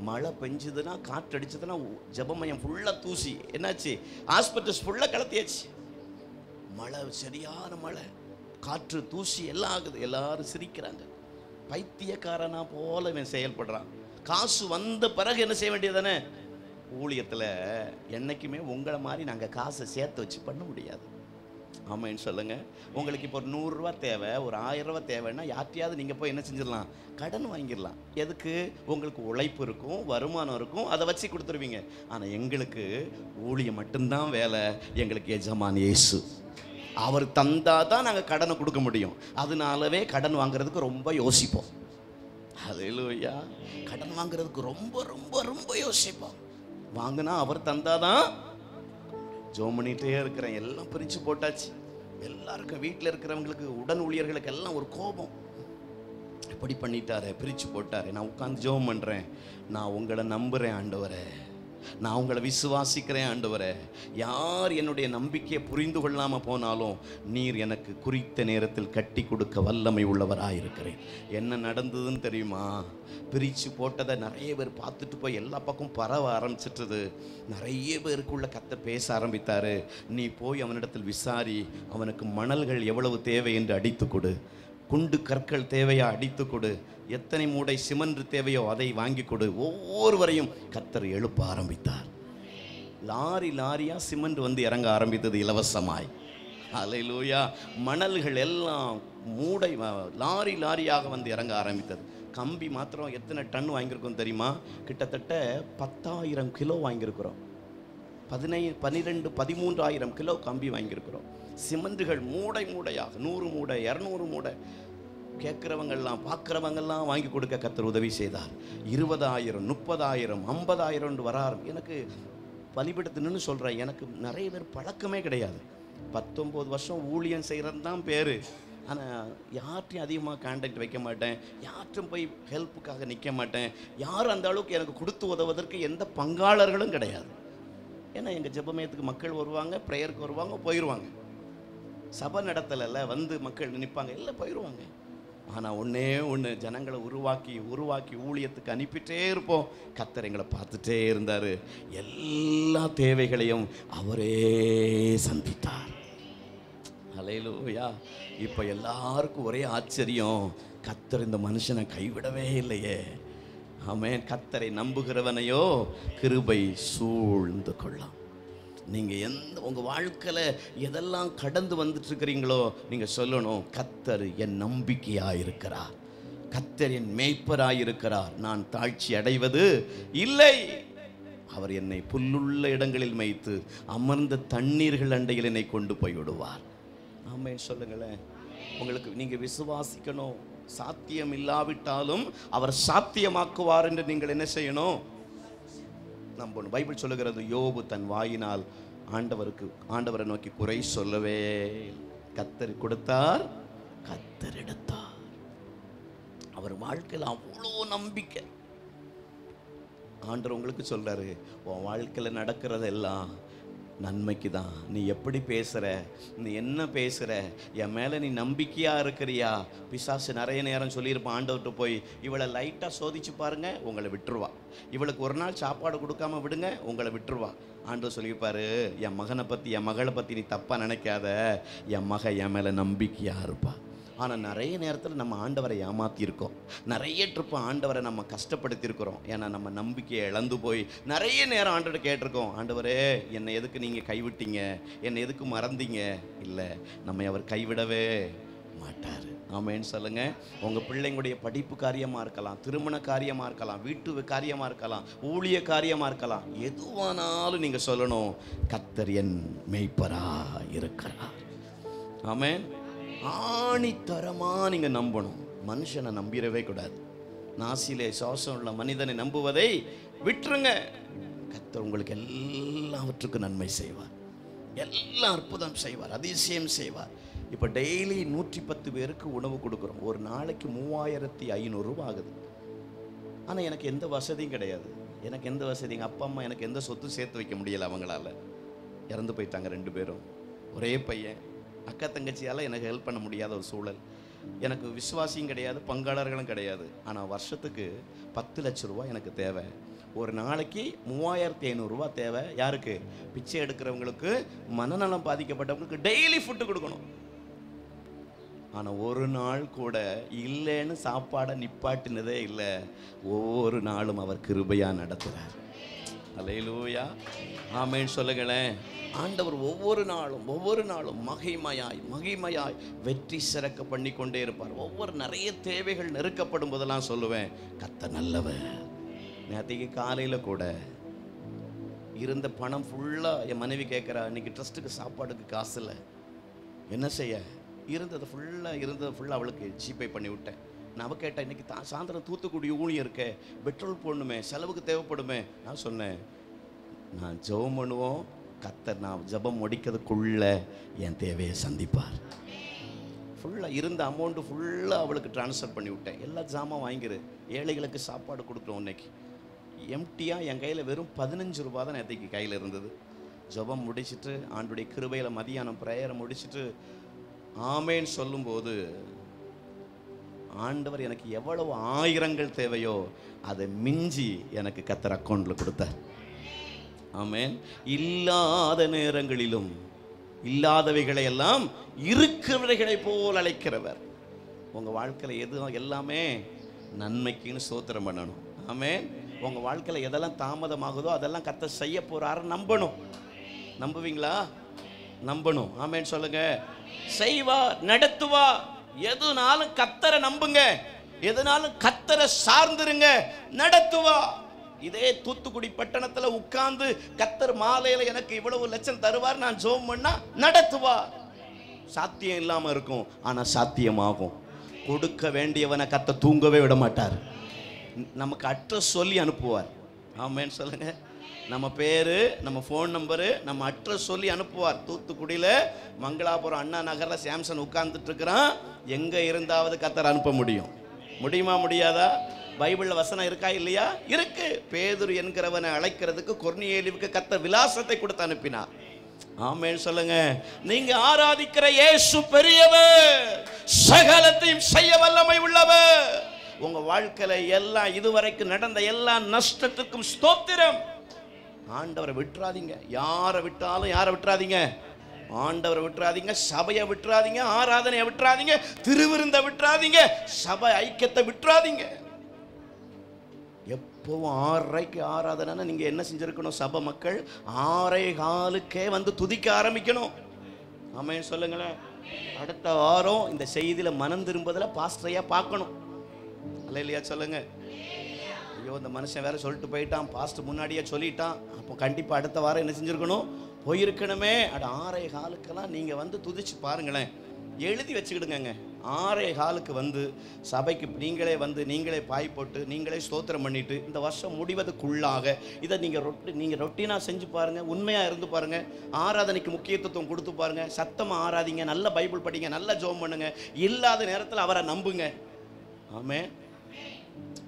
மழை பெஞ்சுதுன்னா, காற்று அடிச்சதுன்னா ஜெபமயம் ஃபுல்லாக தூசி. என்னாச்சு? ஹாஸ்பிட்டல்ஸ் ஃபுல்லாக கலத்தியாச்சு. மழை, சரியான மழை, காற்று, தூசி எல்லாம் ஆகுது. எல்லாரும் சிரிக்கிறாங்க. பைத்தியக்காரனா போல இவன் செயல்படுறான். காசு வந்த பிறகு என்ன செய்ய வேண்டியதானே? ஊழியத்தில் என்றைக்குமே உங்களை மாதிரி நாங்கள் காசை சேர்த்து வச்சு பண்ண முடியாது. ஆமான்னு சொல்லுங்கள். உங்களுக்கு இப்போ ஒரு 100 ரூபா தேவை, ஒரு 1000 ரூபா தேவைன்னா யார்ட்டையாவது நீங்கள் போய் என்ன செஞ்சிடலாம், கடன் வாங்கிடலாம். எதுக்கு? உங்களுக்கு உழைப்பு இருக்கும், வருமானம் இருக்கும், அதை வச்சு கொடுத்துருவீங்க. ஆனால் எங்களுக்கு ஊழியம் மட்டும்தான் வேலை. எங்களுக்கு எஜமான் இயேசு, அவர் தந்தால் தான் நாங்கள் கடனை கொடுக்க முடியும். அதனாலவே கடன் வாங்குறதுக்கு ரொம்ப யோசிப்போம். ஹல்லேலூயா. கடன் வாங்குறதுக்கு ரொம்ப ரொம்ப ரொம்ப யோசிப்போம். வாங்கினா அவர் தந்தாதான். ஜோம் பண்ணிகிட்டே இருக்கிறேன், எல்லாம் பிரித்து போட்டாச்சு. எல்லாருக்கும் வீட்டில் இருக்கிறவங்களுக்கு, உடன் ஊழியர்களுக்கு எல்லாம் ஒரு கோபம். எப்படி பண்ணிட்டாரு, பிரித்து போட்டாரு. நான் உட்காந்து ஜோம் பண்ணுறேன். நான் உங்களை நம்புகிறேன் ஆண்டவரே, நான் உங்களை விசுவாசிக்கிறேன் ஆண்டவரே. யார் என்னுடைய நம்பிக்கையை புரிந்து கொள்ளாமல் போனாலும் நீர் எனக்கு குறித்த நேரத்தில் கட்டி கொடுக்க வல்லமை உள்ளவராயிருக்கிறேன். என்ன நடந்ததுன்னு தெரியுமா? பிரித்து போட்டதை நிறைய பேர் பார்த்துட்டு போய் எல்லா பக்கம் பரவ ஆரம்பிச்சிட்டது. நிறைய பேருக்குள்ள கர்த்தர் பேச ஆரம்பித்தார். நீ போய் அவனிடத்தில் விசாரி, அவனுக்கு மணல்கள் எவ்வளவு தேவை என்று அடித்து கொடு, குண்டு கற்கள் தேவையா அடித்து கொடு, எத்தனை மூடை சிமெண்ட் தேவையோ அதை வாங்கி கொடு. ஒவ்வொருவரையும் கர்த்தர் எழுப்ப ஆரம்பித்தார். லாரி லாரியா சிமெண்ட் வந்து இறங்க ஆரம்பித்தது இலவசமாய். ஹல்லேலூயா. மணல்கள் எல்லாம் மூடை லாரி லாரியாக வந்து இறங்க ஆரம்பித்தது. கம்பி மாத்திரம் எத்தனை டன் வாங்கியிருக்கோம் தெரியுமா? கிட்டத்தட்ட 10,000 கிலோ வாங்கியிருக்கிறோம். 12, 13,000 கிலோ கம்பி வாங்கியிருக்கிறோம். சிமெண்ட்டுகள் மூடை மூடையாக 100 மூடை 200 மூடை கேட்குறவங்கெல்லாம் பார்க்குறவங்கெல்லாம் வாங்கி கொடுக்க கர்த்தர் உதவி செய்தார். 20,000, 30,000, 50,000 வரார். எனக்கு பலிபீடத்துன்னு சொல்கிறேன், எனக்கு நிறைய பேர் பழக்கமே கிடையாது. 19 வருஷம் ஊழியம் செய்கிறது தான் பேர். ஆனால் யார்ட்டையும் அதிகமாக கான்டாக்ட் வைக்க மாட்டேன், யார்ட்டும் போய் ஹெல்ப்புக்காக நிற்க மாட்டேன். யாரும் அந்த அளவுக்கு எனக்கு கொடுத்து உதவுவதற்கு எந்த பங்காளர்களும் கிடையாது. ஏன்னா எங்கள் ஜெபமயத்துக்கு மக்கள் வருவாங்க, ப்ரேயருக்கு வருவாங்க, போயிடுவாங்க. சபை நடத்தலைல்ல, வந்து மக்கள் நிற்பாங்க, எல்லாம் போயிடுவாங்க. ஆனால் ஒன்றே ஒன்று, ஜனங்களை உருவாக்கி உருவாக்கி ஊழியத்துக்கு அனுப்பிட்டே இருப்போம். கர்த்தர் எங்களை பார்த்துட்டே இருந்தார். எல்லா தேவைகளையும் அவரே சந்தித்தார். ஹல்லேலூயா. இப்போ எல்லாருக்கும் ஒரே ஆச்சரியம், கர்த்தர் இந்த மனுஷனை கைவிடவே இல்லையே. ஆமென். கர்த்தரை நம்புகிறவனையோ கிருபை சூழ்ந்து கொள்ளாம். நீங்கள் உங்கள் வாழ்க்கையில் எதெல்லாம் கடந்து வந்துட்டுருக்கிறீங்களோ நீங்கள் சொல்லணும், கர்த்தர் என் நம்பிக்கையாக இருக்கிறார், கர்த்தர் என் மேய்ப்பராக இருக்கிறார், நான் தாழ்ச்சி அடைவது இல்லை. அவர் என்னை புல்லுள்ள இடங்களில் மேய்த்து அமர்ந்த தண்ணீர்கள் அண்டையில் என்னை கொண்டு போய் விடுவார். ஆமென் சொல்லுங்களேன். உங்களுக்கு நீங்கள் விசுவாசிக்கணும். சாத்தியம் இல்லாவிட்டாலும் அவர் சாத்தியமாக்குவார் என்று நீங்கள் என்ன செய்யணும்? நம்பணும். பைபிள் சொல்லுகிறது, யோபு தன் வாயினால் ஆண்டவரை நோக்கி குறை சொல்லவே. கர்த்தர் கொடுத்தார், கர்த்தர் எடுத்தார். அவர் வாழ்க்கையில் அவ்வளோ நம்பிக்கை. ஆண்டவர் உங்களுக்கு சொல்றாரு, உன் வாழ்க்கையில் நடக்கிறதெல்லாம் நன்மைக்கு தான். நீ எப்படி பேசுகிற, நீ என்ன பேசுகிற, என் மேலே நீ நம்பிக்கையாக இருக்கிறியா? பிசாசு நிறைய நேரம் சொல்லியிருப்பான் ஆண்டவர்கிட்ட போய், இவளை லைட்டாக சோதிச்சு பாருங்க, உங்களை விட்டுருவா. இவளுக்கு ஒரு நாள் சாப்பாடு கொடுக்காம விடுங்க, உங்களை விட்டுருவா. ஆண்டவர் சொல்லியிருப்பாரு, என் மகனை பற்றி என் மகளை பற்றி நீ தப்பாக நினைக்காத, என் மக என் மேலே நம்பிக்கையாக இருப்பா. ஆனால் நிறைய நேரத்தில் நம்ம ஆண்டவரை ஏமாற்றியிருக்கோம். நிறைய ட்ரிப்பு ஆண்டவரை நம்ம கஷ்டப்படுத்தியிருக்கிறோம். ஏன்னா நம்ம நம்பிக்கையை இழந்து போய் நிறைய நேரம் ஆண்டவரை கேட்டிருக்கோம், ஆண்டவரே என்னை எதுக்கு நீங்கள் கைவிட்டீங்க, என்னை எதுக்கு மறந்தீங்க? இல்லை, நம்மை அவர் கைவிடவே மாட்டார். ஆமேன்னு சொல்லுங்க. உங்கள் பிள்ளைங்களுடைய படிப்பு காரியமாக இருக்கலாம், திருமண காரியமாக இருக்கலாம், வீட்டு காரியமாக இருக்கலாம், ஊழிய காரியமாக இருக்கலாம், எதுவானாலும் நீங்கள் சொல்லணும், கர்த்தர் என் மேய்ப்பராக இருக்கிறார். ஆமேன். ஆணித்தரமாக நீங்கள் நம்பணும். மனுஷனை நம்பிடவே கூடாது. நாசிலே சுவாசம் உள்ள மனிதனை நம்புவதை விட்டுருங்க. கர்த்தர் உங்களுக்கு எல்லாவற்றுக்கும் நன்மை செய்வார், எல்லா அற்புதம் செய்வார், அதிசயம் செய்வார். இப்போ டெய்லி 110 பேருக்கு உணவு கொடுக்குறோம். ஒரு நாளைக்கு 3500 ரூபா ஆகுது. ஆனால் எனக்கு எந்த வசதியும் கிடையாது. எனக்கு எந்த வசதி, எங்கள் அப்பா அம்மா எனக்கு எந்த சொத்து சேர்த்து வைக்க முடியலை. அவங்களால இறந்து போயிட்டாங்க 2 பேரும். ஒரே பையன். அக்கா தங்கச்சியால் எனக்கு ஹெல்ப் பண்ண முடியாத ஒரு சூழல். எனக்கு விசுவாசியும் கிடையாது, பங்காளர்களும் கிடையாது. ஆனால் வருஷத்துக்கு 10 லட்ச ரூபா எனக்கு தேவை. ஒரு நாளைக்கு 3500 ரூபா தேவை. யாருக்கு? பிச்சை எடுக்கிறவங்களுக்கு, மனநலம் பாதிக்கப்பட்டவங்களுக்கு டெய்லி ஃபுட்டு கொடுக்கணும். ஆனால் ஒரு நாள் கூட இல்லைன்னு சாப்பாடை நிப்பாட்டினதே இல்லை. ஒவ்வொரு நாளும் அவர் கிருபையாக நடத்துகிறார். அல்லேலூயா, ஆமென் சொல்லுங்களேன். ஆண்டவர் ஒவ்வொரு நாளும் மகிமையாய் வெற்றி சிறக்க பண்ணி கொண்டே இருப்பார். ஒவ்வொரு நிறைய தேவைகள் நெருக்கப்படும் போதெல்லாம் சொல்லுவேன், கர்த்தர் நல்லவர். நேற்றுக்கு காலையில் கூட இருந்த பணம் ஃபுல்லாக என் மனைவி கேட்குறா, இன்னைக்கு ட்ரஸ்ட்டுக்கு சாப்பாடுக்கு காசு இல்லை, என்ன செய்ய? இருந்தது ஃபுல்லாக அவளுக்கு ஜிபே பண்ணி விட்டேன். நான் அவள் கேட்டேன், இன்றைக்கி சாயந்தரம் தூத்துக்குடி ஊழியம் இருக்கே, பெட்ரோல் போடணுமே, செலவுக்கு தேவைப்படுமே. நான் சொன்னேன், நான் ஜெபம் பண்ணுவோம், கர்த்தர் நான் ஜெபம் முடிக்கிறதுக்குள்ள என் தேவையை சந்திப்பார். ஃபுல்லாக இருந்த அமௌண்ட்டு ஃபுல்லாக அவளுக்கு ட்ரான்ஸ்ஃபர் பண்ணி விட்டேன். எல்லா ஜாமான் வாங்கிரு, ஏழைகளுக்கு சாப்பாடு கொடுக்குறோம். இன்னைக்கு எம்டியாக என் கையில் வெறும் 15 ரூபா தான் நேற்றுக்கு கையில் இருந்தது. ஜெபம் முடிச்சுட்டு ஆண்டுடைய கிருபையில் மதியானம் ப்ரேயரை முடிச்சுட்டு ஆமேன்னு சொல்லும்போது ஆண்டவர் எனக்கு எவ்வளவு ஆயிரங்கள் தேவையோ அதை மிஞ்சி எனக்கு கர்த்தர் அக்கௌண்ட்டில் கொடுத்தார். ஆமென். இல்லாத நேரங்களிலும் இல்லாதவைகளை எல்லாம் இருக்கிறவர்களை போல் அழைக்கிறவர். உங்கள் வாழ்க்கையில் எதுவும் எல்லாமே நன்மைக்குன்னு ஸ்தோத்திரம் பண்ணணும். ஆமென். உங்கள் வாழ்க்கையில் எதெல்லாம் தாமதமாகுதோ அதெல்லாம் கர்த்தர் செய்ய போகிறாரு நம்பணும். நம்புவீங்களா? நம்பணும். ஆமென் சொல்லுங்க. செய்வார், நடத்துவார். எதுனாலும் கர்த்தரை நம்புங்க, எதுனாலும் கர்த்தரை சார்ந்துருங்க, நடத்துவார். இதே தூத்துக்குடி பட்டணத்தில் உட்கார்ந்து கர்த்தர் மாலையில் எனக்கு இவ்வளவு லட்சம் தருவார், நான் ஜெபம் பண்ணா நடத்துவார். சாத்தியம் இல்லாமல் இருக்கும், ஆனால் சாத்தியமாகும். கொடுக்க வேண்டியவனை கர்த்தர் தூங்கவே விட மாட்டார். நமக்கு அட்ரஸ் சொல்லி அனுப்புவார். ஆமென் சொல்லுங்க. நம்ம பேரு, நம்ம ஃபோன் நம்பரு, நம்ம அட்ரஸ் சொல்லி அனுப்புவார். தூத்துக்குடியில் மங்களாபுரம் அண்ணா நகரில் சாம்சன் உட்கார்ந்துட்டு இருக்கிறான். எங்கே இருந்தாவது கர்த்தர் அனுப்ப முடியுமா முடியாதா? பைபிளில் வசனம் இருக்கா இல்லையா? இருக்கு. பேதுரு என்கிறவனை அழைக்கிறதுக்கு கொர்னியேலியுவுக்கு கர்த்தர் விலாசத்தை கொடுத்து அனுப்பினார். ஆமென் சொல்லுங்க. நீங்க ஆராதிக்கிற இயேசு பெரியவர், சகலத்தையும் செய்ய வல்லமை உள்ளவர். உங்க வாழ்க்கையில எல்லாம் இதுவரைக்கும் நடந்த எல்லா நஷ்டத்துக்கும் ஸ்தோத்திரம். ஆண்டவரை விட்டுறாதீங்க. யாரை விட்டுறாதீங்க. ஆண்டவரை விட்டுறாதீங்க, சபையை விட்டுறாதீங்க, ஆராதனையை விட்டுறாதீங்க, திருவிருந்த விட்டுறாதீங்க, சபை ஐக்கியத்தை விட்டுறாதீங்க. எப்பவும் 6:30க்கு ஆராதனை. நீங்க என்ன செஞ்சிருக்கணும்? சபை மக்கள் 6:15க்கே வந்து துதிக்க ஆரம்பிக்கணும். ஆமென் சொல்லுங்களேன். அடுத்த வாரம் இந்த செய்தியில மனம் திரும்புதல பாஸ்டரையா பார்க்கணும். அல்லேலூயா சொல்லுங்க. ஐயோ, இந்த மனுஷன் வேற சொல்லிட்டு போயிட்டான், பாஸ்டர் முன்னாடியே சொல்லிட்டான், அப்போ கண்டிப்பா அடுத்த வாரம் என்ன செஞ்சிருக்கணும்? போயிருக்கணுமே. 6:15க்கெல்லாம் நீங்க வந்து துதிச்சு பாருங்களேன். எழுதி வச்சுக்கிடுங்க. 6:15க்கு வந்து சபைக்கு நீங்களே பாய் போட்டு நீங்களே ஸ்தோத்திரம் பண்ணிட்டு இந்த வருஷம் முடிவதுக்குள்ளாக இதை நீங்க ரொட்டீனா செஞ்சு பாருங்க. உண்மையா இருந்து பாருங்க. ஆராதனைக்கு முக்கியத்துவம் கொடுத்து பாருங்க. சத்தமா ஆராதிங்க, நல்ல பைபிள் படிங்க, நல்ல ஜெபம் பண்ணுங்க. இல்லாத நேரத்தில் அவரை நம்புங்க. ஆமென்.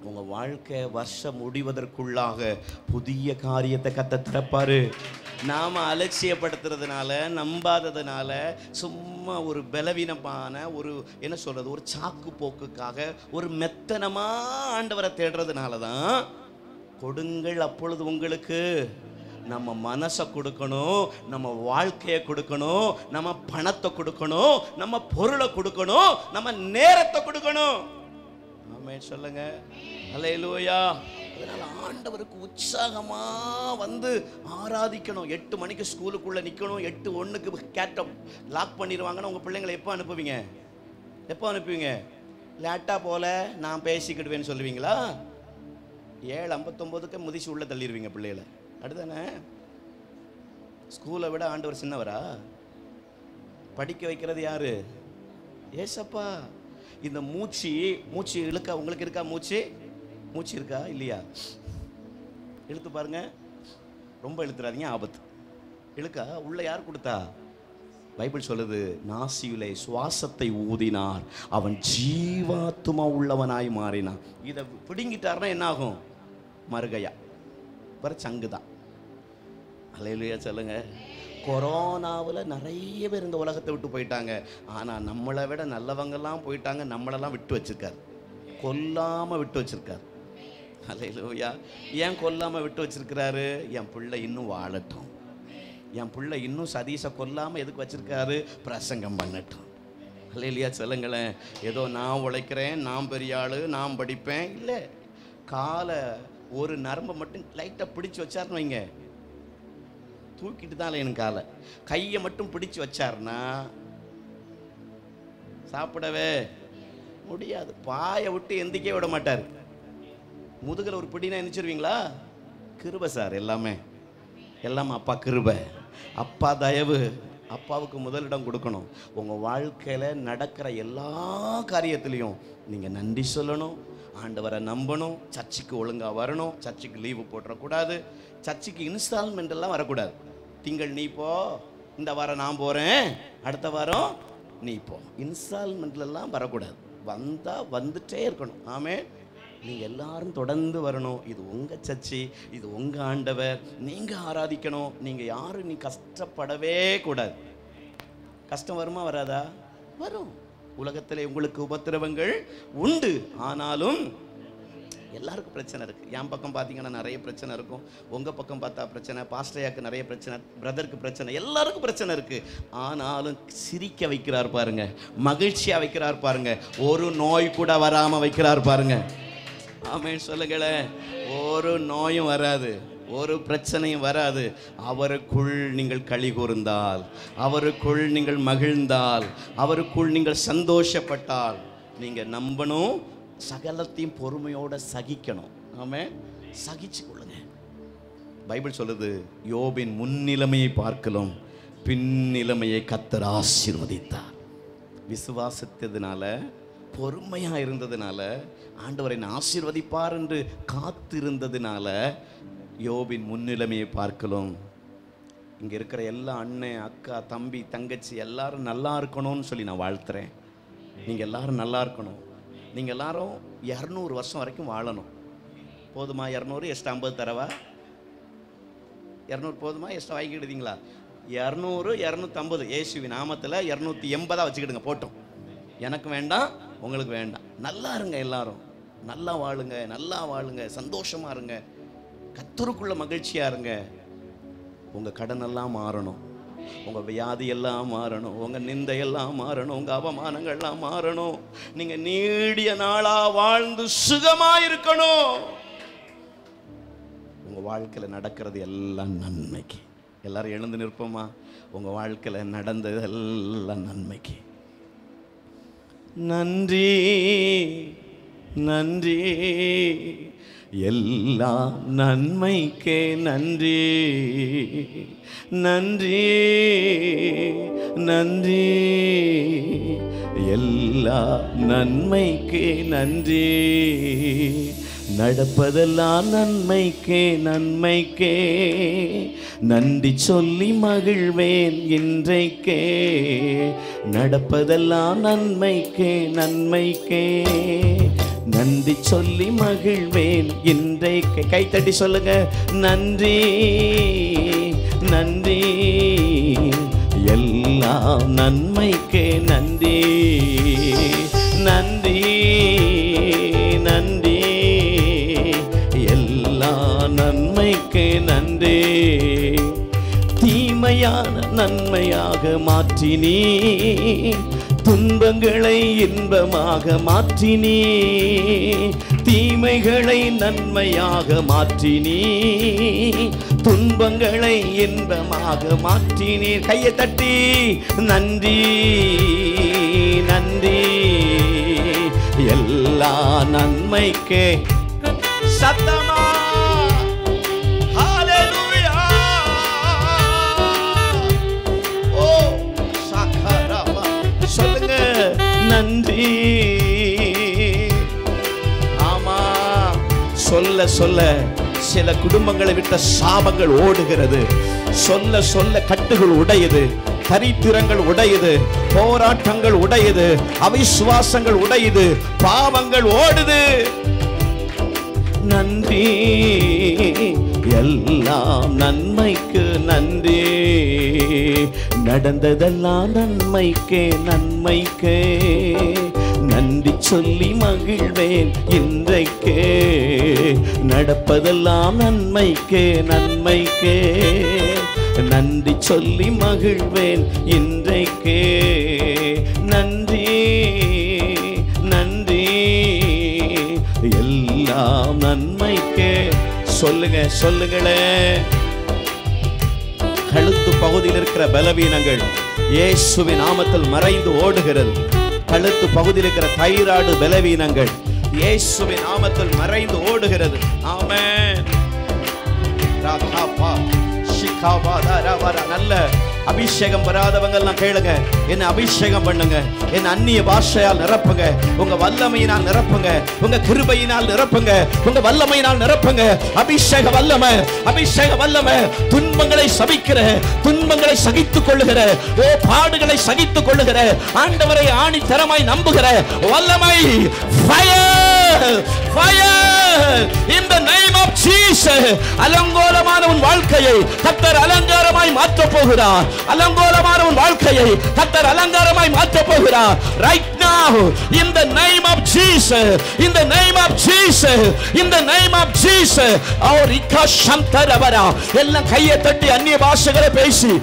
உங்க வாழ்க்கை வருஷம் முடிவதற்குள்ளாக புதிய காரியத்தை கர்த்தர் திறப்பாரு. நாம அலட்சியப்படுத்துறதுனால, நம்பாததுனால, சும்மா ஒரு பலவீனமான ஒரு என்ன சொல்றது, ஒரு சாக்கு போக்குக்காக ஒரு மெத்தனமா ஆண்டவரை தேடுறதுனால தான் கொடுங்கள் அப்பொழுது உங்களுக்கு. நம்ம மனசை கொடுக்கணும், நம்ம வாழ்க்கையை கொடுக்கணும், நம்ம பணத்தை கொடுக்கணும், நம்ம பொருளை கொடுக்கணும், நம்ம நேரத்தை கொடுக்கணும். ஆமென் சொல்லுங்க. அல்லேலூயா. அதனால ஆண்டவருக்கு உற்சாகமா வந்து ஆராதிக்கணும். 8 மணிக்கு ஸ்கூலுக்குள்ள நிக்கணும். 8:01க்கு கேட்ட லாக் பண்ணிடுவாங்கன்னா உங்க பிள்ளைங்களை எப்போ அனுப்புவீங்க? லேட்டா போல நான் பேசிக்கிடுவேன்னு சொல்லுவீங்களா? 7:59க்கு முதிச்சு உள்ள தள்ளிடுவீங்க பிள்ளைகளை. அடுத்தானே ஸ்கூலை விட ஆண்டவர் சின்னவரா? படிக்க வைக்கிறது யாரு? ஏசப்பா. இந்த மூச்சு இழுக்கா உங்களுக்கு இருக்கா? மூச்சு இருக்கா இல்லையா? இழுத்து பாருங்க. ரொம்ப இழுத்துறாதீங்க, ஆபத்து. இழுக்கா? உள்ள யார் கொடுத்தா? பைபிள் சொல்லுது, நாசியிலே சுவாசத்தை ஊதினார், அவன் ஜீவாத்துமா உள்ளவனாய் மாறினான். இதை பிடுங்கிட்டார்னா என்ன ஆகும்? மறுகையா வர சங்குதான். அல்லேலூயா சொல்லுங்க. கொரோனாவில் நிறைய பேர் இந்த உலகத்தை விட்டு போயிட்டாங்க. ஆனால் நம்மளை விட நல்லவங்கெல்லாம் போயிட்டாங்க. நம்மளெல்லாம் விட்டு வச்சிருக்கார், கொல்லாமல் விட்டு வச்சிருக்கார். அல்லேலூயா. ஏன் கொல்லாமல் விட்டு வச்சிருக்கிறாரு? என் பிள்ளை இன்னும் வாழட்டும், என் பிள்ளை இன்னும் சதீஷை கொல்லாமல் எதுக்கு வச்சிருக்காரு? பிரசங்கம் பண்ணட்டும். அல்லேலூயா சொல்லுங்களேன். ஏதோ நான் உழைக்கிறேன், நான் பெரிய ஆளு, நான் படிப்பேன் இல்லை. காலை ஒரு நரம்பை மட்டும் லைட்டாக பிடிச்சி வச்சாருன்னு வைங்க, தூக்கிட்டு தான் எனக்கு காலை, கையை மட்டும் பிடிச்சி வச்சாருன்னா சாப்பிடவே முடியாது. பாயை விட்டு எந்திக்கவே விட மாட்டார். முதுகில் ஒரு பிடினா எந்திரிச்சிருவீங்களா? கிருபை சார், எல்லாமே அப்பா கிருபை, அப்பா தயவு. அப்பாவுக்கு முதலிடம் கொடுக்கணும். உங்கள் வாழ்க்கையில் நடக்கிற எல்லா காரியத்திலையும் நீங்கள் நன்றி சொல்லணும், ஆண்டவரை நம்பணும், சர்ச்சுக்கு ஒழுங்காக வரணும், சர்ச்சுக்கு லீவு போட்டுறக்கூடாது, சர்ச்சுக்கு இன்ஸ்டால்மெண்ட் எல்லாம் வரக்கூடாது. திங்கள் நீ போ, இந்த வாரம் நான் போகிறேன், அடுத்த வாரம் நீ போ, இன்ஸ்டால்மெண்ட்லாம் வரக்கூடாது. வந்தால் வந்துட்டே இருக்கணும். ஆமே, நீங்கள் எல்லாரும் தொடர்ந்து வரணும். இது உங்கள் சர்ச்சு, இது உங்கள் ஆண்டவர், நீங்கள் ஆராதிக்கணும். நீங்கள் யாரும் நீ கஷ்டப்படவே கூடாது. கஷ்டம் வருமா வராதா? வரும். உலகத்தில் உங்களுக்கு உபத்திரவங்கள் உண்டு, ஆனாலும் எல்லாருக்கும் பிரச்சனை இருக்குது. என் பக்கம் பார்த்தீங்கன்னா நிறைய பிரச்சனை இருக்கும், உங்கள் பக்கம் பார்த்தா பிரச்சனை, பாஸ்டர்யாக்கு நிறைய பிரச்சனை, பிரதருக்கு பிரச்சனை, எல்லாருக்கும் பிரச்சனை இருக்குது. ஆனாலும் சிரிக்க வைக்கிறார் பாருங்க, மகிழ்ச்சியாக வைக்கிறார் பாருங்க, ஒரு நோய் கூட வராமல் வைக்கிறார் பாருங்க. ஆமென் சொல்லுங்களேன். ஒரு நோயும் வராது, ஒரு பிரச்சனையும் வராது. அவருக்குள் நீங்கள் களி கூர்ந்தால், அவருக்குள் நீங்கள் மகிழ்ந்தால், அவருக்குள் நீங்கள் சந்தோஷப்பட்டால், நீங்கள் நம்பணும், சகலத்தையும் பொறுமையோடு சகிக்கணும். ஆமென், சகிச்சு கொள்ளுங்க. பைபிள் சொல்லுது, யோபின் முன்னிலைமையை பார்க்கலாம் பின்னிலைமையை கர்த்தர் ஆசீர்வதித்தார். விசுவாசித்ததுனால, பொறுமையாக இருந்ததுனால, ஆண்டவரை ஆசீர்வதிப்பார் என்று காத்திருந்ததுனால யோபின் முன்னிலைமையை பார்க்கலாம். இங்கே இருக்கிற எல்லா அண்ணன், அக்கா, தம்பி, தங்கச்சி எல்லாரும் நல்லா இருக்கணும்னு சொல்லி நான் வாழ்த்துறேன். நீங்கள் எல்லாரும் நல்லா இருக்கணும். நீங்கள் எல்லாரும் 200 வருஷம் வரைக்கும் வாழணும். போதுமா? 200 எக்ஸ்ட்ரா 50 தரவா? 200 போதுமா? எக்ஸ்ட்ரா வாங்கிக்கிடுதீங்களா? 200 250 இயேசுவின் நாமத்தில் 280 வச்சுக்கிடுங்க, போட்டோம். எனக்கு வேண்டாம், உங்களுக்கு வேண்டாம். நல்லா இருங்க, எல்லாரும் நல்லா வாழுங்க, நல்லா வாழுங்க, சந்தோஷமா இருங்க, கர்த்தருக்குள்ள மகிழ்ச்சியா இருங்க. உங்க கடன் எல்லாம் மாறணும், உங்க வியாதி எல்லாம் மாறணும், உங்க நிந்தையெல்லாம் மாறணும், உங்க அவமானங்கள்லாம் மாறணும். நீங்க நீடிய நாளா வாழ்ந்து சுகமா இருக்கணும். உங்க வாழ்க்கையில நடக்கிறது எல்லாம் நன்மைக்கு. எல்லாரும் எழுந்து நிற்போமா? உங்க வாழ்க்கையில நடந்தது எல்லாம் நன்மைக்கு. நன்றி நன்றி, எல்லாம் நன்மைக்கே நன்றி. நன்றி நன்றி, எல்லா நன்மைக்கே நன்றி. நடப்பதெல்லாம் நன்மைக்கே நன்மைக்கே, நன்றி சொல்லி மகிழ்வேன் இன்றைக்கே. நடப்பதெல்லாம் நன்மைக்கே நன்மைக்கே, நன்றி சொல்லி மகிழ்வேன் இன்றைக்கு. கைத்தட்டி சொல்லுங்க, நன்றி நன்றி, எல்லாம் நன்மைக்கே நன்றி. நன்றி நன்றி, எல்லாம் நன்மைக்கே நன்றி. தீமையான நன்மையாக மாற்றினீ, துன்பங்களை இன்பமாக மாற்றினீ. தீமைகளை நன்மையாக மாற்றினீ, துன்பங்களை இன்பமாக மாற்றினீர். கையை தட்டி நன்றி நன்றி, எல்லா நன்மைக்கே. சத்தமா ஹல்லேலூயா. ஓ சக்கரமா சொல்லுங்க, நன்றி. ஆமா, சொல்ல சொல்ல சில குடும்பங்களை விட்ட சாபங்கள் ஓடுகிறது. சொல்ல சொல்ல கட்டுகள் உடையுது, தரித்திரங்கள் உடையுது, போராட்டங்கள் உடையுது, அவிசுவாசங்கள் உடையுது, பாவங்கள் ஓடுது. நன்றி, எல்லாம் நன்மைக்கு நன்றி. நடந்ததெல்லாம் நன்மைக்கே நன்மைக்கே, நன்றி சொல்லி மகிழ்வேன் இன்றைக்கே. நடப்பதெல்லாம் நன்மைக்கே நன்மைக்கே, நன்றி சொல்லி மகிழ்வேன் இன்றைக்கே. நன்றி நன்றி, எல்லாம் நன்மைக்கே. சொல்லுங்க, சொல்லுங்களே. கழுத்து பகுதியில் இருக்கிற பலவீனங்கள் இயேசுவின் நாமத்தில் மறைந்து ஓடுகிறது. கழுத்து பகுதியில் இருக்கிற தைராய்டு பலவீனங்கள் இயேசுவின் நாமத்தில் மறைந்து ஓடுகிறது. ஆமென். நல்ல அபிஷேகம் வராதவங்க எல்லாம் கேளுங்க, என்ன அபிஷேகம் பண்ணுங்க, என்ன அந்நிய பாஷையால் நிரப்புங்க, உங்க வல்லமையினால் நிரப்புங்க, உங்க கிருபையினால் நிரப்புங்க, உங்க வல்லமையினால் நிரப்புங்க. அபிஷேக வல்லமை, அபிஷேக வல்லமை. துன்பங்களை சபிக்கிற, துன்பங்களை சகித்துக் கொள்ளுகிற, பாடுகளை சகித்துக் கொள்ளுகிற, ஆண்டவரை ஆணித்தரமாய் நம்புகிற வல்லமை. Fire, fire in the name of Jesus. அலங்கோலமான உன் வாழ்க்கையை கர்த்தர் அலங்காரமாய் மாற்றப் போகிறார். அலங்கோலமான உன் வாழ்க்கையை கர்த்தர் அலங்காரமாய் மாற்றப் போகிறார். Right now in the name of Jesus, in the name of Jesus, in the name of Jesus. அவர் இக்கா சந்தரவரா எல்லாம் கையை தட்டி அந்நிய பாஷைகளை பேசி